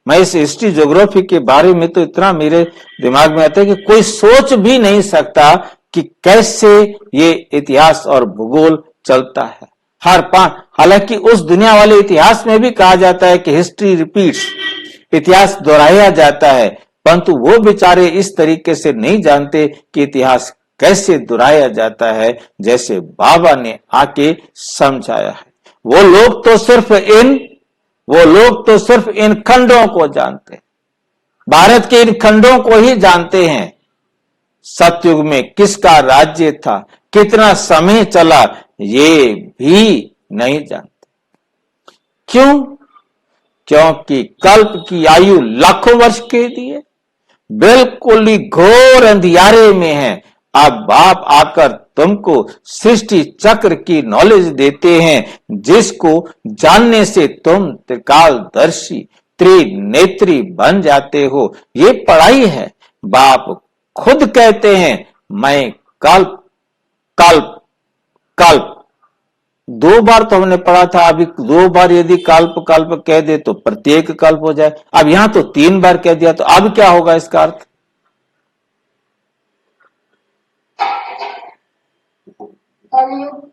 मैं इस हिस्ट्री ज्योग्राफी के बारे में तो इतना मेरे दिमाग में आता है कि कोई सोच भी नहीं सकता कि कैसे ये इतिहास और भूगोल चलता है। हालांकि उस दुनिया वाले इतिहास में भी कहा जाता है कि हिस्ट्री रिपीट्स, इतिहास दोहराया जाता है, परंतु वो बेचारे इस तरीके से नहीं जानते कि इतिहास कैसे दोहराया जाता है, जैसे बाबा ने आके समझाया है। वो लोग तो सिर्फ इन खंडों को जानते हैं, भारत के इन खंडों को ही जानते हैं। सतयुग में किसका राज्य था, कितना समय चला, ये भी नहीं जानते। क्यों? क्योंकि कल्प की आयु लाखों वर्ष के लिए बिल्कुल ही घोर अंधियारे में है। अब बाप आकर तुमको सृष्टि चक्र की नॉलेज देते हैं, जिसको जानने से तुम त्रिकालदर्शी त्रिनेत्री बन जाते हो। ये पढ़ाई है। बाप खुद कहते हैं, मैं कल्प कल्प कल्प, 2 बार तो हमने पढ़ा था, अभी 2 बार यदि कल्प कल्प कह दे तो प्रत्येक कल्प हो जाए। अब यहां तो 3 बार कह दिया, तो अब क्या होगा इसका अर्थ? कलयुग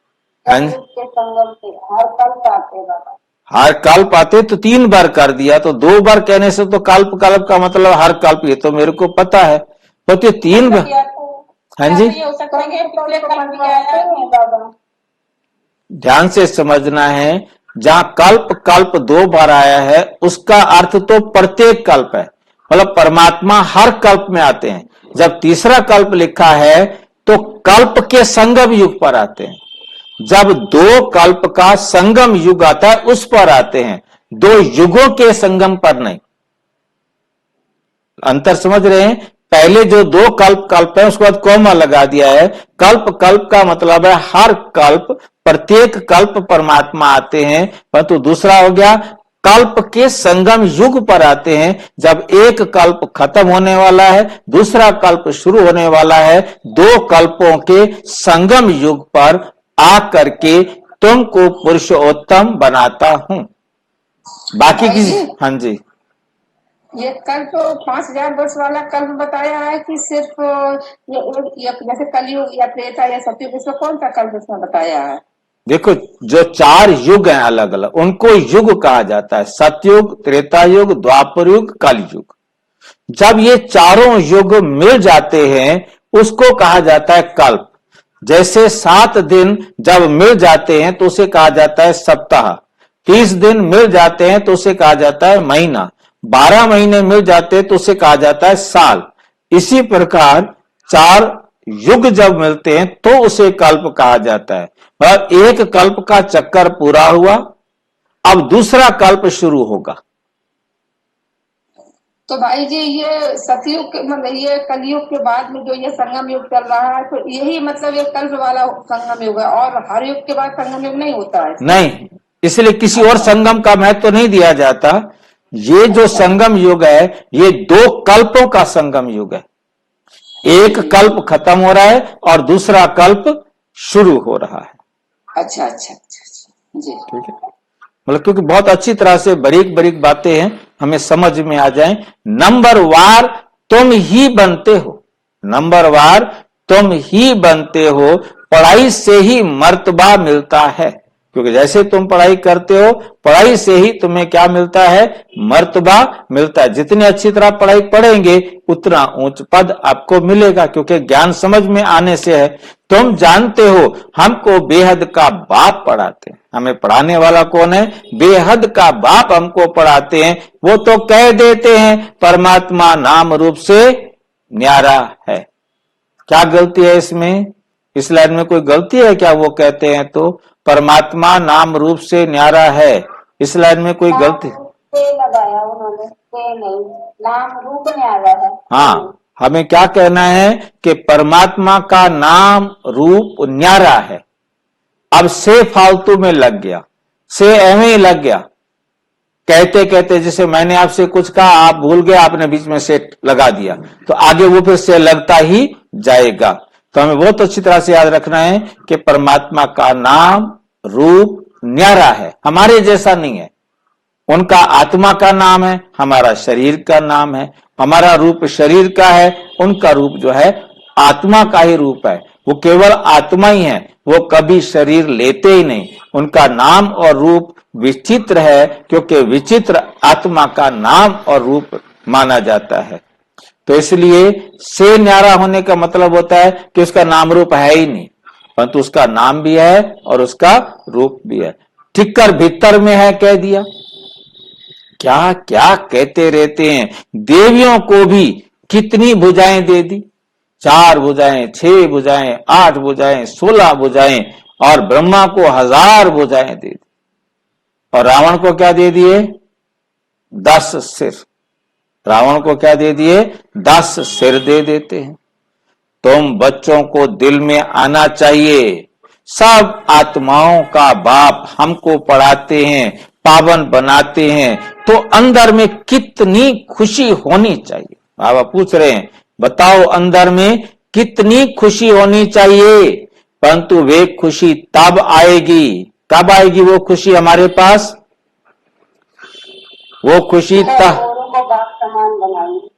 के संगम से हर कल्प आते बाबा, हर कल्प आते, तो 3 बार कर दिया, तो 2 बार कहने से तो कल्प कल्प का मतलब हर कल्प, ये तो मेरे को पता है, तो 3 बार। हाँ जी, हो सकता है कि पिछले कल्प भी आया है बाबा। ध्यान से समझना है, जहां कल्प कल्प 2 बार आया है उसका अर्थ तो प्रत्येक कल्प है, मतलब परमात्मा हर कल्प में आते हैं। जब तीसरा कल्प लिखा है तो कल्प के संगम युग पर आते हैं। जब 2 कल्प का संगम युग आता है उस पर आते हैं, 2 युगों के संगम पर नहीं। अंतर समझ रहे हैं? पहले जो 2 कल्प है उसके बाद कॉमा लगा दिया है। कल्प कल्प का मतलब है हर कल्प, प्रत्येक कल्प परमात्मा आते हैं, परंतु दूसरा हो गया कल्प के संगम युग पर आते हैं। जब एक कल्प खत्म होने वाला है, दूसरा कल्प शुरू होने वाला है, 2 कल्पों के संगम युग पर आकर के तुमको पुरुषोत्तम बनाता हूं। बाकी की, हाँ जी, ये कल्प 5000 वर्ष वाला कल्प बताया है कि सिर्फ ये जैसे कलयुग या त्रेता या सतयुग, इसमें कौन सा कल्प इसमें बताया है? देखो, जो 4 युग हैं अलग अलग, उनको युग कहा जाता है। सतयुग, त्रेता युग, द्वापर युग, कलयुग। जब ये चारों युग मिल जाते हैं उसको कहा जाता है कल्प। जैसे 7 दिन जब मिल जाते हैं तो उसे कहा जाता है सप्ताह, 30 दिन मिल जाते हैं तो उसे कहा जाता है महीना, 12 महीने मिल जाते हैं तो उसे कहा जाता है साल। इसी प्रकार 4 युग जब मिलते हैं तो उसे कल्प कहा जाता है। मतलब एक कल्प का चक्कर पूरा हुआ, अब दूसरा कल्प शुरू होगा। तो भाई जी ये सतयुग के मतलब ये कलयुग के बाद में जो ये संगम युग चल रहा है, तो यही मतलब ये कल्प वाला संगम युग है, और हर युग के बाद संगम युग नहीं होता है? नहीं, इसलिए किसी और संगम का महत्व तो नहीं दिया जाता। ये जो संगम युग है ये 2 कल्पों का संगम युग है। एक कल्प खत्म हो रहा है और दूसरा कल्प शुरू हो रहा है। अच्छा अच्छा अच्छा जी, ठीक है। मतलब क्योंकि बहुत अच्छी तरह से बारीक बारीक बातें हैं, हमें समझ में आ जाएं। नंबरवार तुम ही बनते हो, नंबरवार तुम ही बनते हो, पढ़ाई से ही मर्तबा मिलता है। क्योंकि जैसे तुम पढ़ाई करते हो, पढ़ाई से ही तुम्हें क्या मिलता है? मर्तबा मिलता है। जितनी अच्छी तरह पढ़ाई पढ़ेंगे उतना ऊंच पद आपको मिलेगा, क्योंकि ज्ञान समझ में आने से है। तुम जानते हो हमको बेहद का बाप पढ़ाते हैं। हमें पढ़ाने वाला कौन है? बेहद का बाप हमको पढ़ाते हैं। वो तो कह देते हैं परमात्मा नाम रूप से न्यारा है। क्या गलती है इसमें? इस लाइन में कोई गलती है क्या? वो कहते हैं तो परमात्मा नाम रूप से न्यारा है, इस लाइन में कोई गलती? लगाया उन्होंने, नहीं, नाम रूप न्यारा है। हाँ, हमें क्या कहना है कि परमात्मा का नाम रूप न्यारा है। अब से फालतू में लग गया, से एवं ही लग गया। कहते कहते जैसे मैंने आपसे कुछ कहा, आप भूल गए, आपने बीच में से लगा दिया, तो आगे वो फिर से लगता ही जाएगा। तो हमें बहुत अच्छी तरह से याद रखना है कि परमात्मा का नाम रूप न्यारा है, हमारे जैसा नहीं है। उनका आत्मा का नाम है, हमारा शरीर का नाम है। हमारा रूप शरीर का है, उनका रूप जो है आत्मा का ही रूप है। वो केवल आत्मा ही है, वो कभी शरीर लेते ही नहीं। उनका नाम और रूप विचित्र है, क्योंकि विचित्र आत्मा का नाम और रूप माना जाता है। तो इसलिए से न्यारा होने का मतलब होता है कि उसका नाम रूप है ही नहीं, परंतु उसका नाम भी है और उसका रूप भी है। ठिक्कर भीतर में है कह दिया। क्या क्या कहते रहते हैं। देवियों को भी कितनी भुजाएं दे दी, 4 भुजाएं, 6 भुजाएं, 8 भुजाएं, 16 भुजाएं, और ब्रह्मा को 1000 भुजाएं दे दी। और रावण को क्या दे दिए? 10 सिर। रावण को क्या दे दिए? 10 सिर दे देते हैं। तुम बच्चों को दिल में आना चाहिए, सब आत्माओं का बाप हमको पढ़ाते हैं, पावन बनाते हैं, तो अंदर में कितनी खुशी होनी चाहिए। बाबा पूछ रहे हैं, बताओ अंदर में कितनी खुशी होनी चाहिए। परंतु वे खुशी तब आएगी, कब आएगी वो खुशी हमारे पास? वो खुशी तब,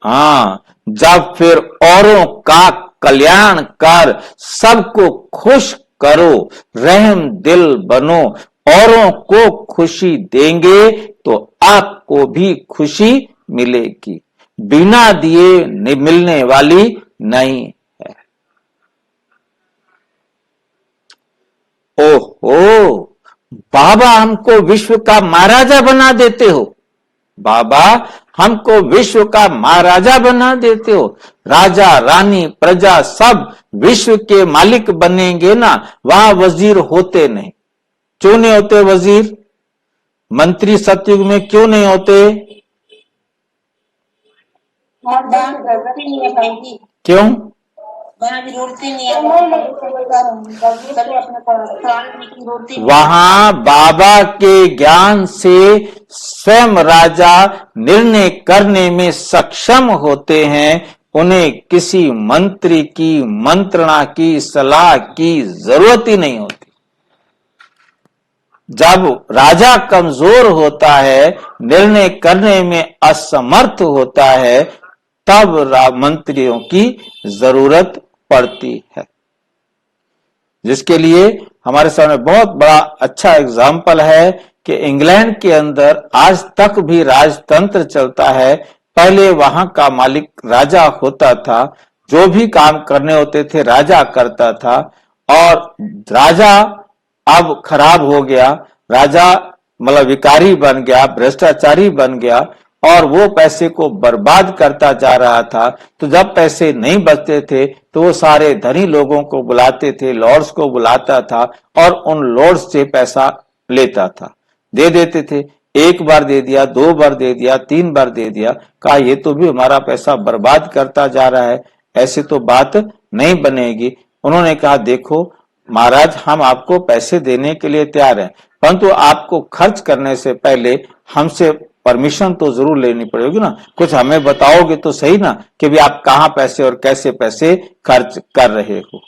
हाँ, जब फिर औरों का कल्याण कर सबको खुश करो, रहम दिल बनो, औरों को खुशी देंगे तो आपको भी खुशी मिलेगी। बिना दिए मिलने वाली नहीं है। ओहो, बाबा हमको विश्व का महाराजा बना देते हो। बाबा हमको विश्व का महाराजा बना देते हो। राजा रानी प्रजा सब विश्व के मालिक बनेंगे ना, वहां वजीर होते नहीं। क्यों नहीं होते वजीर? मंत्री सतयुग में क्यों नहीं होते? क्यों? वहां बाबा के ज्ञान से स्वयं राजा निर्णय करने में सक्षम होते हैं। उन्हें किसी मंत्री की मंत्रणा की सलाह की जरूरत ही नहीं होती। जब राजा कमजोर होता है, निर्णय करने में असमर्थ होता है, तब मंत्रियों की जरूरत पड़ती है। जिसके लिए हमारे सामने बहुत बड़ा अच्छा एग्जाम्पल है कि इंग्लैंड के अंदर आज तक भी राजतंत्र चलता है। पहले वहां का मालिक राजा होता था, जो भी काम करने होते थे राजा करता था, और राजा अब खराब हो गया, राजा मतलब विकारी बन गया, भ्रष्टाचारी बन गया। और वो पैसे को बर्बाद करता जा रहा था। तो जब पैसे नहीं बचते थे तो वो सारे धनी लोगों को बुलाते थे, लॉर्ड्स को बुलाता था और उन लॉर्ड्स से पैसा लेता था, दे देते थे। एक बार दे दिया, 2 बार दे दिया, 3 बार दे दिया, कहा ये तो भी हमारा पैसा बर्बाद करता जा रहा है, ऐसे तो बात नहीं बनेगी। उन्होंने कहा देखो महाराज, हम आपको पैसे देने के लिए तैयार हैं, परंतु आपको खर्च करने से पहले हमसे परमिशन तो जरूर लेनी पड़ेगी ना, कुछ हमें बताओगे तो सही ना कि भी आप कहां पैसे और कैसे पैसे खर्च कर रहे हो।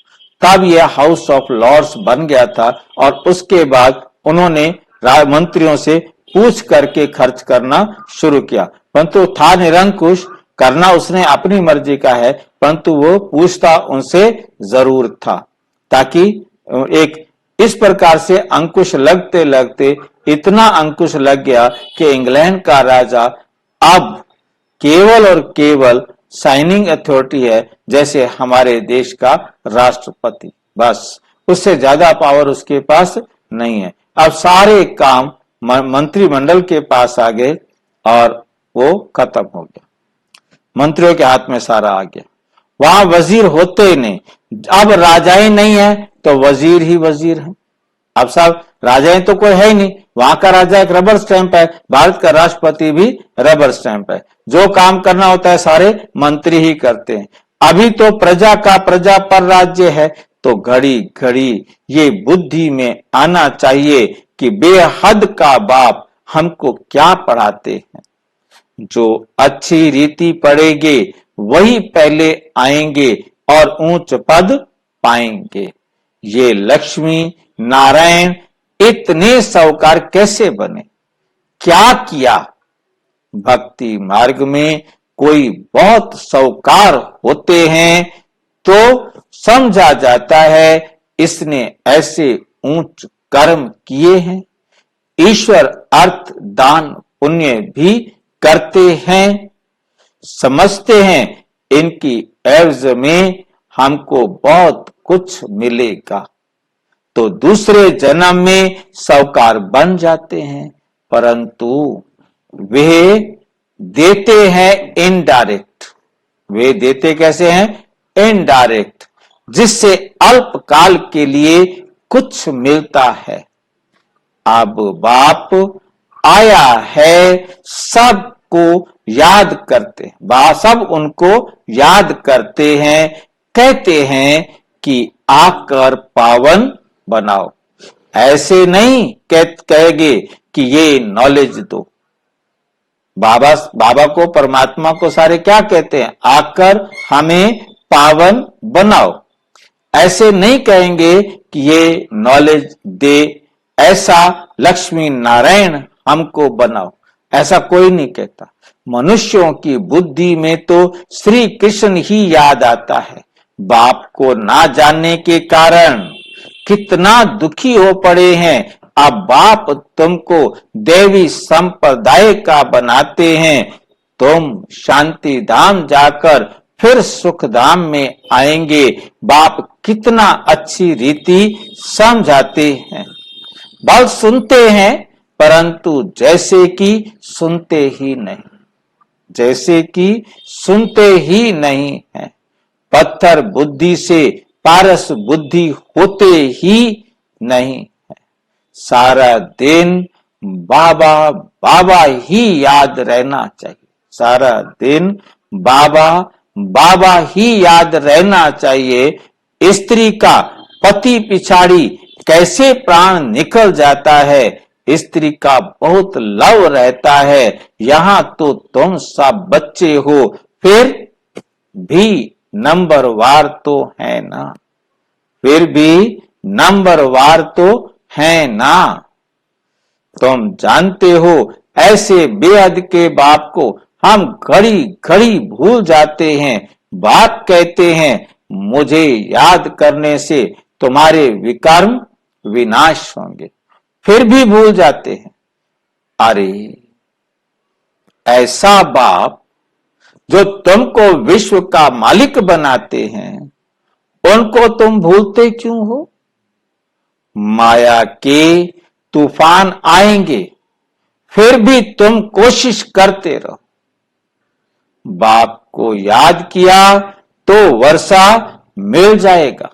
तब यह हाउस ऑफ लॉर्ड्स बन गया था और उसके बाद उन्होंने मंत्रियों से पूछ करके खर्च करना शुरू किया, परंतु था निरंकुश, करना उसने अपनी मर्जी का है, परंतु वो पूछता उनसे जरूर था, ताकि एक इस प्रकार से अंकुश लगते लगते इतना अंकुश लग गया कि इंग्लैंड का राजा अब केवल और केवल साइनिंग अथॉरिटी है, जैसे हमारे देश का राष्ट्रपति, बस उससे ज्यादा पावर उसके पास नहीं है। अब सारे काम मंत्रिमंडल के पास आ गए और वो खत्म हो गया, मंत्रियों के हाथ में सारा आ गया। वहां वजीर होते ही नहीं, अब राजाएं नहीं है तो वजीर ही वजीर है। अब साहब राजाएं तो कोई है ही नहीं, वहां का राजा एक रबर स्टैंप है, भारत का राष्ट्रपति भी रबर स्टैंप है, जो काम करना होता है सारे मंत्री ही करते हैं। अभी तो प्रजा का प्रजा पर राज्य है, तो घड़ी घड़ी ये बुद्धि में आना चाहिए कि बेहद का बाप हमको क्या पढ़ाते हैं। जो अच्छी रीति पढ़ेंगे वही पहले आएंगे और ऊंच पद पाएंगे। ये लक्ष्मी नारायण इतने साहूकार कैसे बने, क्या किया? भक्ति मार्ग में कोई बहुत साहूकार होते हैं तो समझा जाता है इसने ऐसे ऊंच कर्म किए हैं। ईश्वर अर्थ दान पुण्य भी करते हैं, समझते हैं इनकी एवज में हमको बहुत कुछ मिलेगा, तो दूसरे जन्म में साहूकार बन जाते हैं, परंतु वे देते हैं इनडायरेक्ट। वे देते कैसे हैं? इनडायरेक्ट, जिससे अल्पकाल के लिए कुछ मिलता है। अब बाप आया है, सबको याद करते हैं, सब उनको याद करते हैं, कहते हैं कि आकर पावन बनाओ। ऐसे नहीं कहेंगे कि ये नॉलेज दो। बाबा को, परमात्मा को सारे क्या कहते हैं? आकर हमें पावन बनाओ। ऐसे नहीं कहेंगे कि ये नॉलेज दे, ऐसा लक्ष्मी नारायण हमको बनाओ, ऐसा कोई नहीं कहता। मनुष्यों की बुद्धि में तो श्री कृष्ण ही याद आता है। बाप को ना जानने के कारण कितना दुखी हो पड़े हैं। अब बाप तुमको देवी संप्रदाय का बनाते हैं, तुम शांति धाम जाकर फिर सुख धाम में आएंगे। बाप कितना अच्छी रीति समझाते हैं। बात सुनते हैं परंतु जैसे कि सुनते ही नहीं, जैसे कि सुनते ही नहीं है। पत्थर बुद्धि से पारस बुद्धि होते ही नहीं है। सारा दिन बाबा बाबा ही याद रहना चाहिए, सारा दिन बाबा बाबा ही याद रहना चाहिए। स्त्री का पति पिछाड़ी कैसे प्राण निकल जाता है, स्त्री का बहुत लव रहता है। यहां तो तुम सब बच्चे हो, फिर भी नंबरवार तो है ना, फिर भी नंबरवार तो है ना। तुम जानते हो ऐसे बेहद के बाप को हम घड़ी घड़ी भूल जाते हैं। बाप कहते हैं मुझे याद करने से तुम्हारे विकर्म विनाश होंगे, फिर भी भूल जाते हैं। अरे ऐसा बाप जो तुमको विश्व का मालिक बनाते हैं, उनको तुम भूलते क्यों हो? माया के तूफान आएंगे, फिर भी तुम कोशिश करते रहो, बाप को याद किया तो वर्षा मिल जाएगा।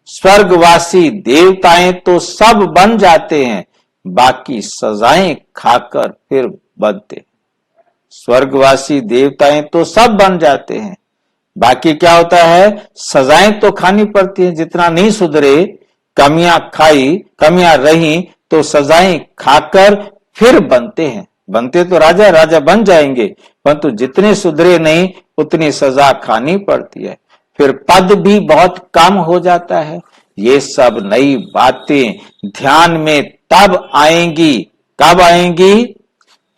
स्वर्गवासी देवताएं तो सब बन जाते हैं, बाकी सजाएं खाकर फिर बनते। स्वर्गवासी देवताएं तो सब बन जाते हैं, बाकी क्या होता है, सजाएं तो खानी पड़ती है। जितना नहीं सुधरे, कमियां खाई, कमियां रही तो सजाएं खाकर फिर बनते हैं। बनते तो राजा राजा बन जाएंगे, परंतु जितने सुधरे नहीं उतनी सजा खानी पड़ती है, फिर पद भी बहुत कम हो जाता है। ये सब नई बातें ध्यान में तब आएंगी, कब आएंगी,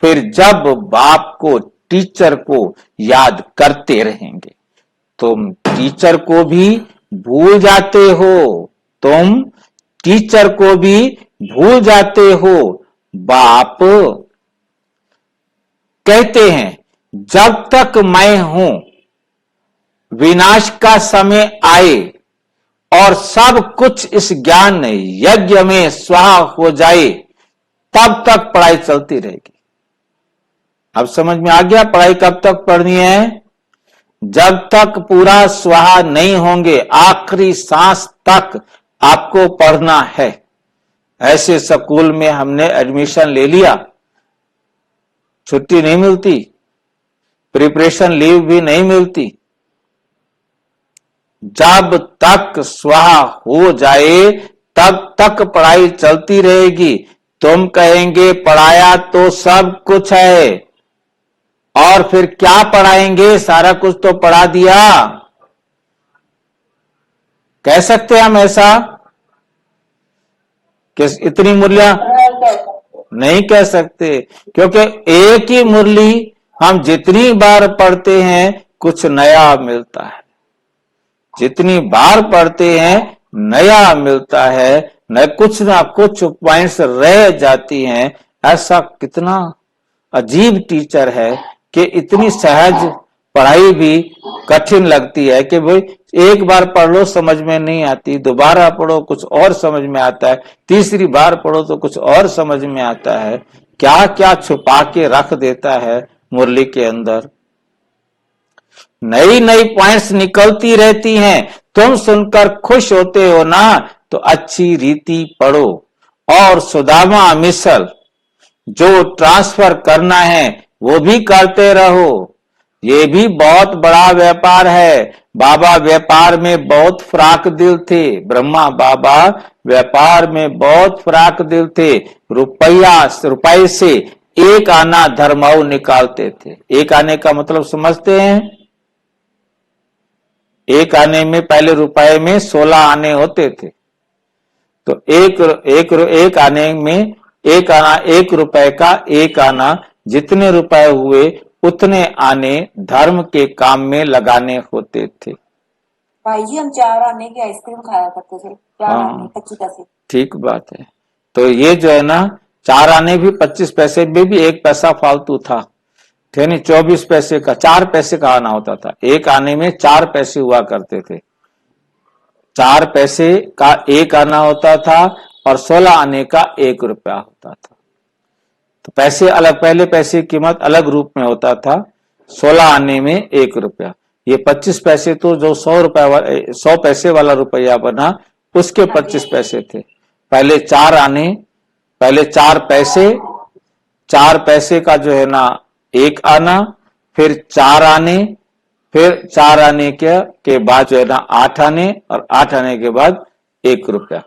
फिर जब बाप को, टीचर को याद करते रहेंगे। तुम टीचर को भी भूल जाते हो, तुम टीचर को भी भूल जाते हो। बाप कहते हैं जब तक मैं हूं, विनाश का समय आए और सब कुछ इस ज्ञान यज्ञ में स्वाहा हो जाए, तब तक पढ़ाई चलती रहेगी। अब समझ में आ गया पढ़ाई कब तक पढ़नी है? जब तक पूरा स्वाहा नहीं होंगे, आखिरी सांस तक आपको पढ़ना है। ऐसे स्कूल में हमने एडमिशन ले लिया, छुट्टी नहीं मिलती, प्रिपरेशन लीव भी नहीं मिलती। जब तक स्वाहा हो जाए तब तक पढ़ाई चलती रहेगी। तुम कहेंगे पढ़ाया तो सब कुछ है, और फिर क्या पढ़ाएंगे, सारा कुछ तो पढ़ा दिया। कह सकते हैं हम ऐसा कि इतनी मुरलियां? नहीं कह सकते, क्योंकि एक ही मुरली हम जितनी बार पढ़ते हैं कुछ नया मिलता है। जितनी बार पढ़ते हैं नया मिलता है, न कुछ ना कुछ पॉइंट्स रह जाती हैं। ऐसा कितना अजीब टीचर है कि इतनी सहज पढ़ाई भी कठिन लगती है कि भाई एक बार पढ़ लो समझ में नहीं आती, दोबारा पढ़ो कुछ और समझ में आता है, तीसरी बार पढ़ो तो कुछ और समझ में आता है। क्या क्या छुपा के रख देता है मुरली के अंदर। नई नई पॉइंट्स निकलती रहती हैं, तुम सुनकर खुश होते हो ना, तो अच्छी रीति पढ़ो और सुदामा मिसल जो ट्रांसफर करना है वो भी करते रहो। ये भी बहुत बड़ा व्यापार है। बाबा व्यापार में बहुत फराक दिल थे, ब्रह्मा बाबा व्यापार में बहुत फराक दिल थे। रुपये से एक आना धर्माऊ निकालते थे। एक आने का मतलब समझते हैं? एक आने में, पहले रुपए में 16 आने होते थे, तो एक आने में एक आना, 1 रुपए का एक आना, जितने रुपए हुए उतने आने धर्म के काम में लगाने होते थे। भाई जी हम 4 आने की आइसक्रीम खाया करते थे, 4 आने 25 पैसे। ठीक बात है। तो ये जो है ना, 4 आने भी 25 पैसे में भी 1 पैसा फालतू था, थे नहीं। 24 पैसे का 4 पैसे का आना होता था। एक आने में 4 पैसे हुआ करते थे। 4 पैसे का एक आना होता था और 16 आने का 1 रुपया होता था। तो पैसे अलग, पहले पैसे की कीमत अलग रूप में होता था, 16 आने में 1 रुपया। ये 25 पैसे तो जो 100 पैसे वाला रुपया बना उसके 25 पैसे थे। पहले 4 आने, पहले 4 पैसे, 4 पैसे का जो है ना 1 आना, फिर 4 आने, फिर 4 आने के बाद जो है ना 8 आने, और 8 आने के बाद 1 रुपया।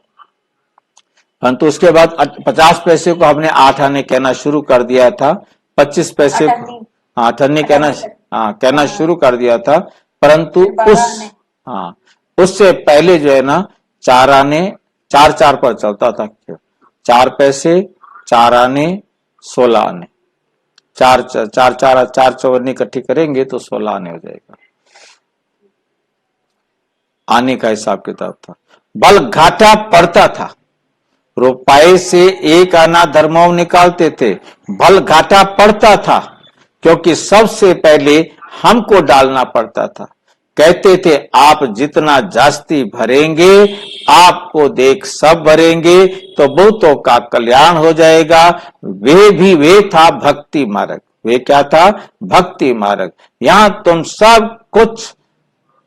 परंतु उसके बाद 50 पैसे को हमने 8 आने कहना शुरू कर दिया था। 25 पैसे को अठन्नी कहना शुरू कर दिया था। परंतु उससे पहले जो है ना 4 आने, 4 पर चलता था। 4 पैसे, 4 आने, 16 आने, 4 चौवन्नी इकट्ठी करेंगे तो 16 आने हो जाएगा। आने का हिसाब किताब था। बल घाटा पड़ता था। रुपए से 1 आना धर्माऊ निकालते थे, भल घाटा पड़ता था, क्योंकि सबसे पहले हमको डालना पड़ता था। कहते थे आप जितना जास्ती भरेंगे, आपको देख सब भरेंगे तो बहुतों का कल्याण हो जाएगा। वे था भक्ति मार्ग, वे क्या था? भक्ति मार्ग। यहां तुम सब कुछ,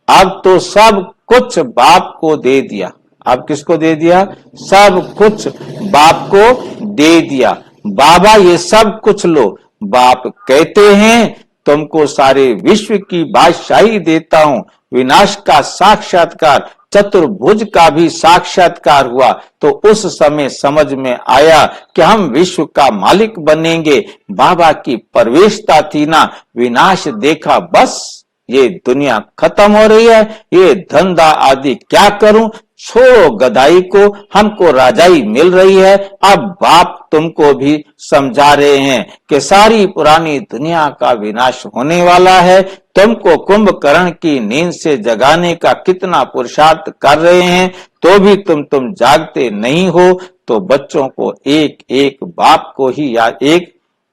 अब तो सब कुछ बाप को दे दिया। अब किसको दे दिया? सब कुछ बाप को दे दिया। बाबा ये सब कुछ लो। बाप कहते हैं तुमको सारे विश्व की बादशाही देता हूं। विनाश का साक्षात्कार, चतुर्भुज का भी साक्षात्कार हुआ तो उस समय समझ में आया कि हम विश्व का मालिक बनेंगे। बाबा की प्रवेशता थी ना, विनाश देखा, बस ये दुनिया खत्म हो रही है, ये धंधा आदि क्या करूं, छोड़ो गदाई को, हमको राजाई मिल रही है। अब बाप तुमको भी समझा रहे हैं कि सारी पुरानी दुनिया का विनाश होने वाला है। तुमको कुंभकर्ण की नींद से जगाने का कितना पुरुषार्थ कर रहे हैं तो भी तुम जागते नहीं हो। तो बच्चों को एक बाप को ही याद,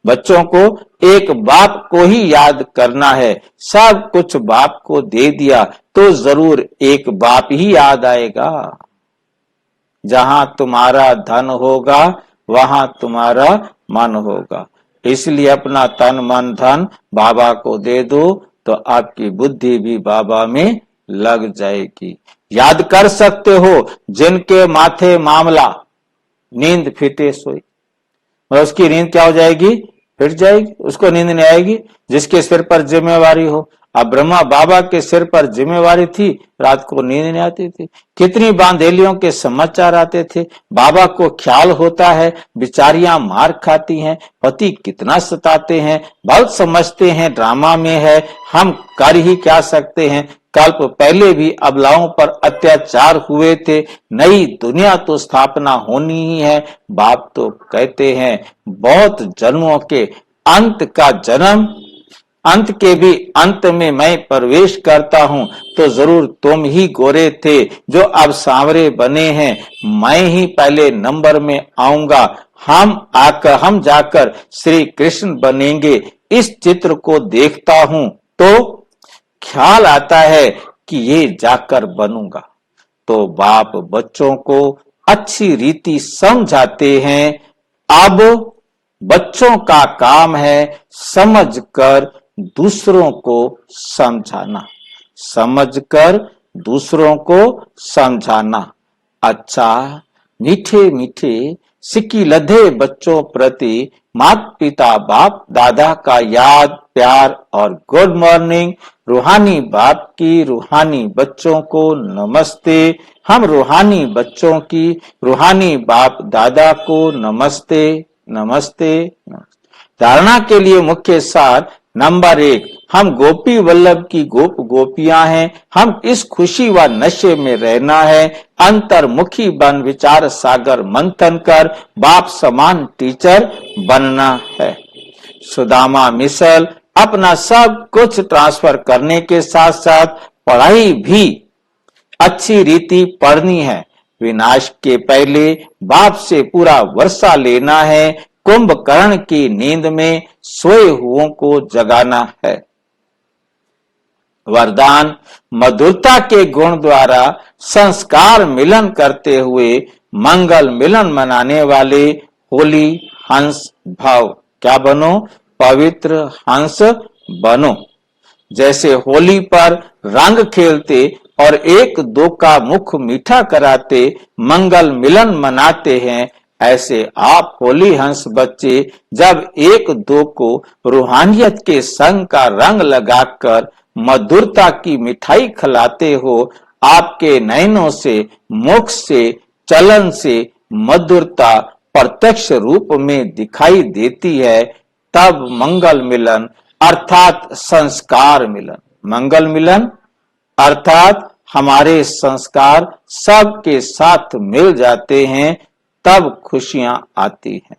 बच्चों को एक बाप को ही याद करना है। सब कुछ बाप को दे दिया तो जरूर एक बाप ही याद आएगा। जहां तुम्हारा धन होगा वहां तुम्हारा मन होगा। इसलिए अपना तन मन धन बाबा को दे दो तो आपकी बुद्धि भी बाबा में लग जाएगी। याद कर सकते हो जिनके माथे मामला, नींद फिटे सोई, और उसकी नींद क्या हो जाएगी? फिट जाएगी, उसको नींद नहीं आएगी। जिसके सिर पर जिम्मेवारी हो, अब ब्रह्मा बाबा के सिर पर जिम्मेवारी थी, रात को नींद नहीं आती थी। कितनी बांधेलियों के समाचार आते थे। बाबा को ख्याल होता है बेचारियां मार खाती हैं, पति कितना सताते हैं, बहुत समझते हैं ड्रामा में है, हम कर ही क्या सकते हैं। कल्प पहले भी अबलाओं पर अत्याचार हुए थे, नई दुनिया तो स्थापना होनी ही है। बाप तो कहते हैं बहुत जन्मों के अंत का जन्म, अंत के भी अंत में मैं प्रवेश करता हूं तो जरूर तुम ही गोरे थे जो अब सांवरे बने हैं। मैं ही पहले नंबर में आऊंगा, हम जाकर श्री कृष्ण बनेंगे। इस चित्र को देखता हूं तो ख्याल आता है कि ये जाकर बनूंगा। तो बाप बच्चों को अच्छी रीति समझाते हैं। अब बच्चों का काम है समझकर दूसरों को समझाना, समझकर दूसरों को समझाना। अच्छा, मीठे मीठे सिक्की लधे बच्चों प्रति माता पिता बाप दादा का याद प्यार और गुड मॉर्निंग। रूहानी बाप की रूहानी बच्चों को नमस्ते। हम रूहानी बच्चों की रूहानी बाप दादा को नमस्ते नमस्ते। धारणा के लिए मुख्य सार नंबर 1, हम गोपी वल्लभ की गोपियां हैं। हम इस खुशी व नशे में रहना है। अंतर्मुखी बन विचार सागर मंथन कर बाप समान टीचर बनना है। सुदामा मिसल अपना सब कुछ ट्रांसफर करने के साथ साथ पढ़ाई भी अच्छी रीति पढ़नी है। विनाश के पहले बाप से पूरा वर्षा लेना है। कुंभकर्ण की नींद में सोए हुओं को जगाना है। वरदान, मधुरता के गुण द्वारा संस्कार मिलन करते हुए मंगल मिलन मनाने वाले होली हंस भाव। क्या बनो? पवित्र हंस बनो। जैसे होली पर रंग खेलते और एक दो का मुख मीठा कराते मंगल मिलन मनाते हैं, ऐसे आप होली हंस बच्चे जब एक दो को रूहानियत के संग का रंग लगाकर मधुरता की मिठाई खिलाते हो, आपके नयनों से, मुख से, चलन से मधुरता प्रत्यक्ष रूप में दिखाई देती है। तब मंगल मिलन अर्थात संस्कार मिलन, मंगल मिलन अर्थात हमारे संस्कार सबके साथ मिल जाते हैं, तब खुशियां आती हैं।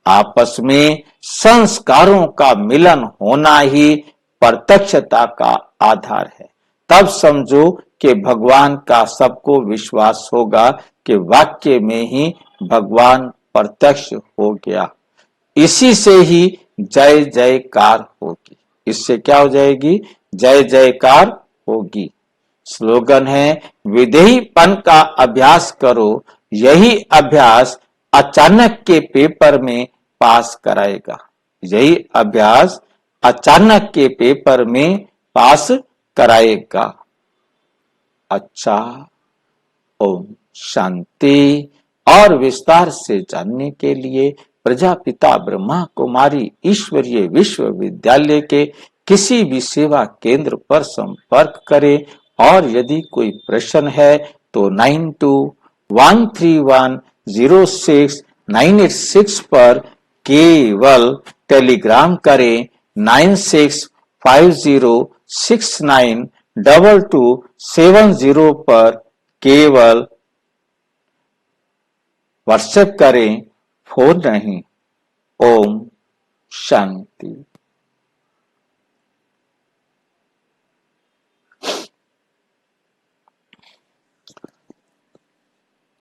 आपस में संस्कारों का मिलन होना ही प्रत्यक्षता का आधार है। तब समझो कि भगवान का सबको विश्वास होगा कि वाक्य में ही भगवान प्रत्यक्ष हो गया। इसी से ही जय जयकार होगी। इससे क्या हो जाएगी? जय जयकार होगी। स्लोगन है, विधेयपन का अभ्यास करो, यही अभ्यास अचानक के पेपर में पास कराएगा। यही अभ्यास अचानक के पेपर में पास कराएगा। अच्छा, ओम शांति। और विस्तार से जानने के लिए प्रजापिता ब्रह्मा कुमारी ईश्वरीय विश्वविद्यालय के किसी भी सेवा केंद्र पर संपर्क करें और यदि कोई प्रश्न है तो 9213106986 पर केवल टेलीग्राम करें। 9650692270 पर केवल व्हाट्सएप करें, फोन नहीं। ओम शांति।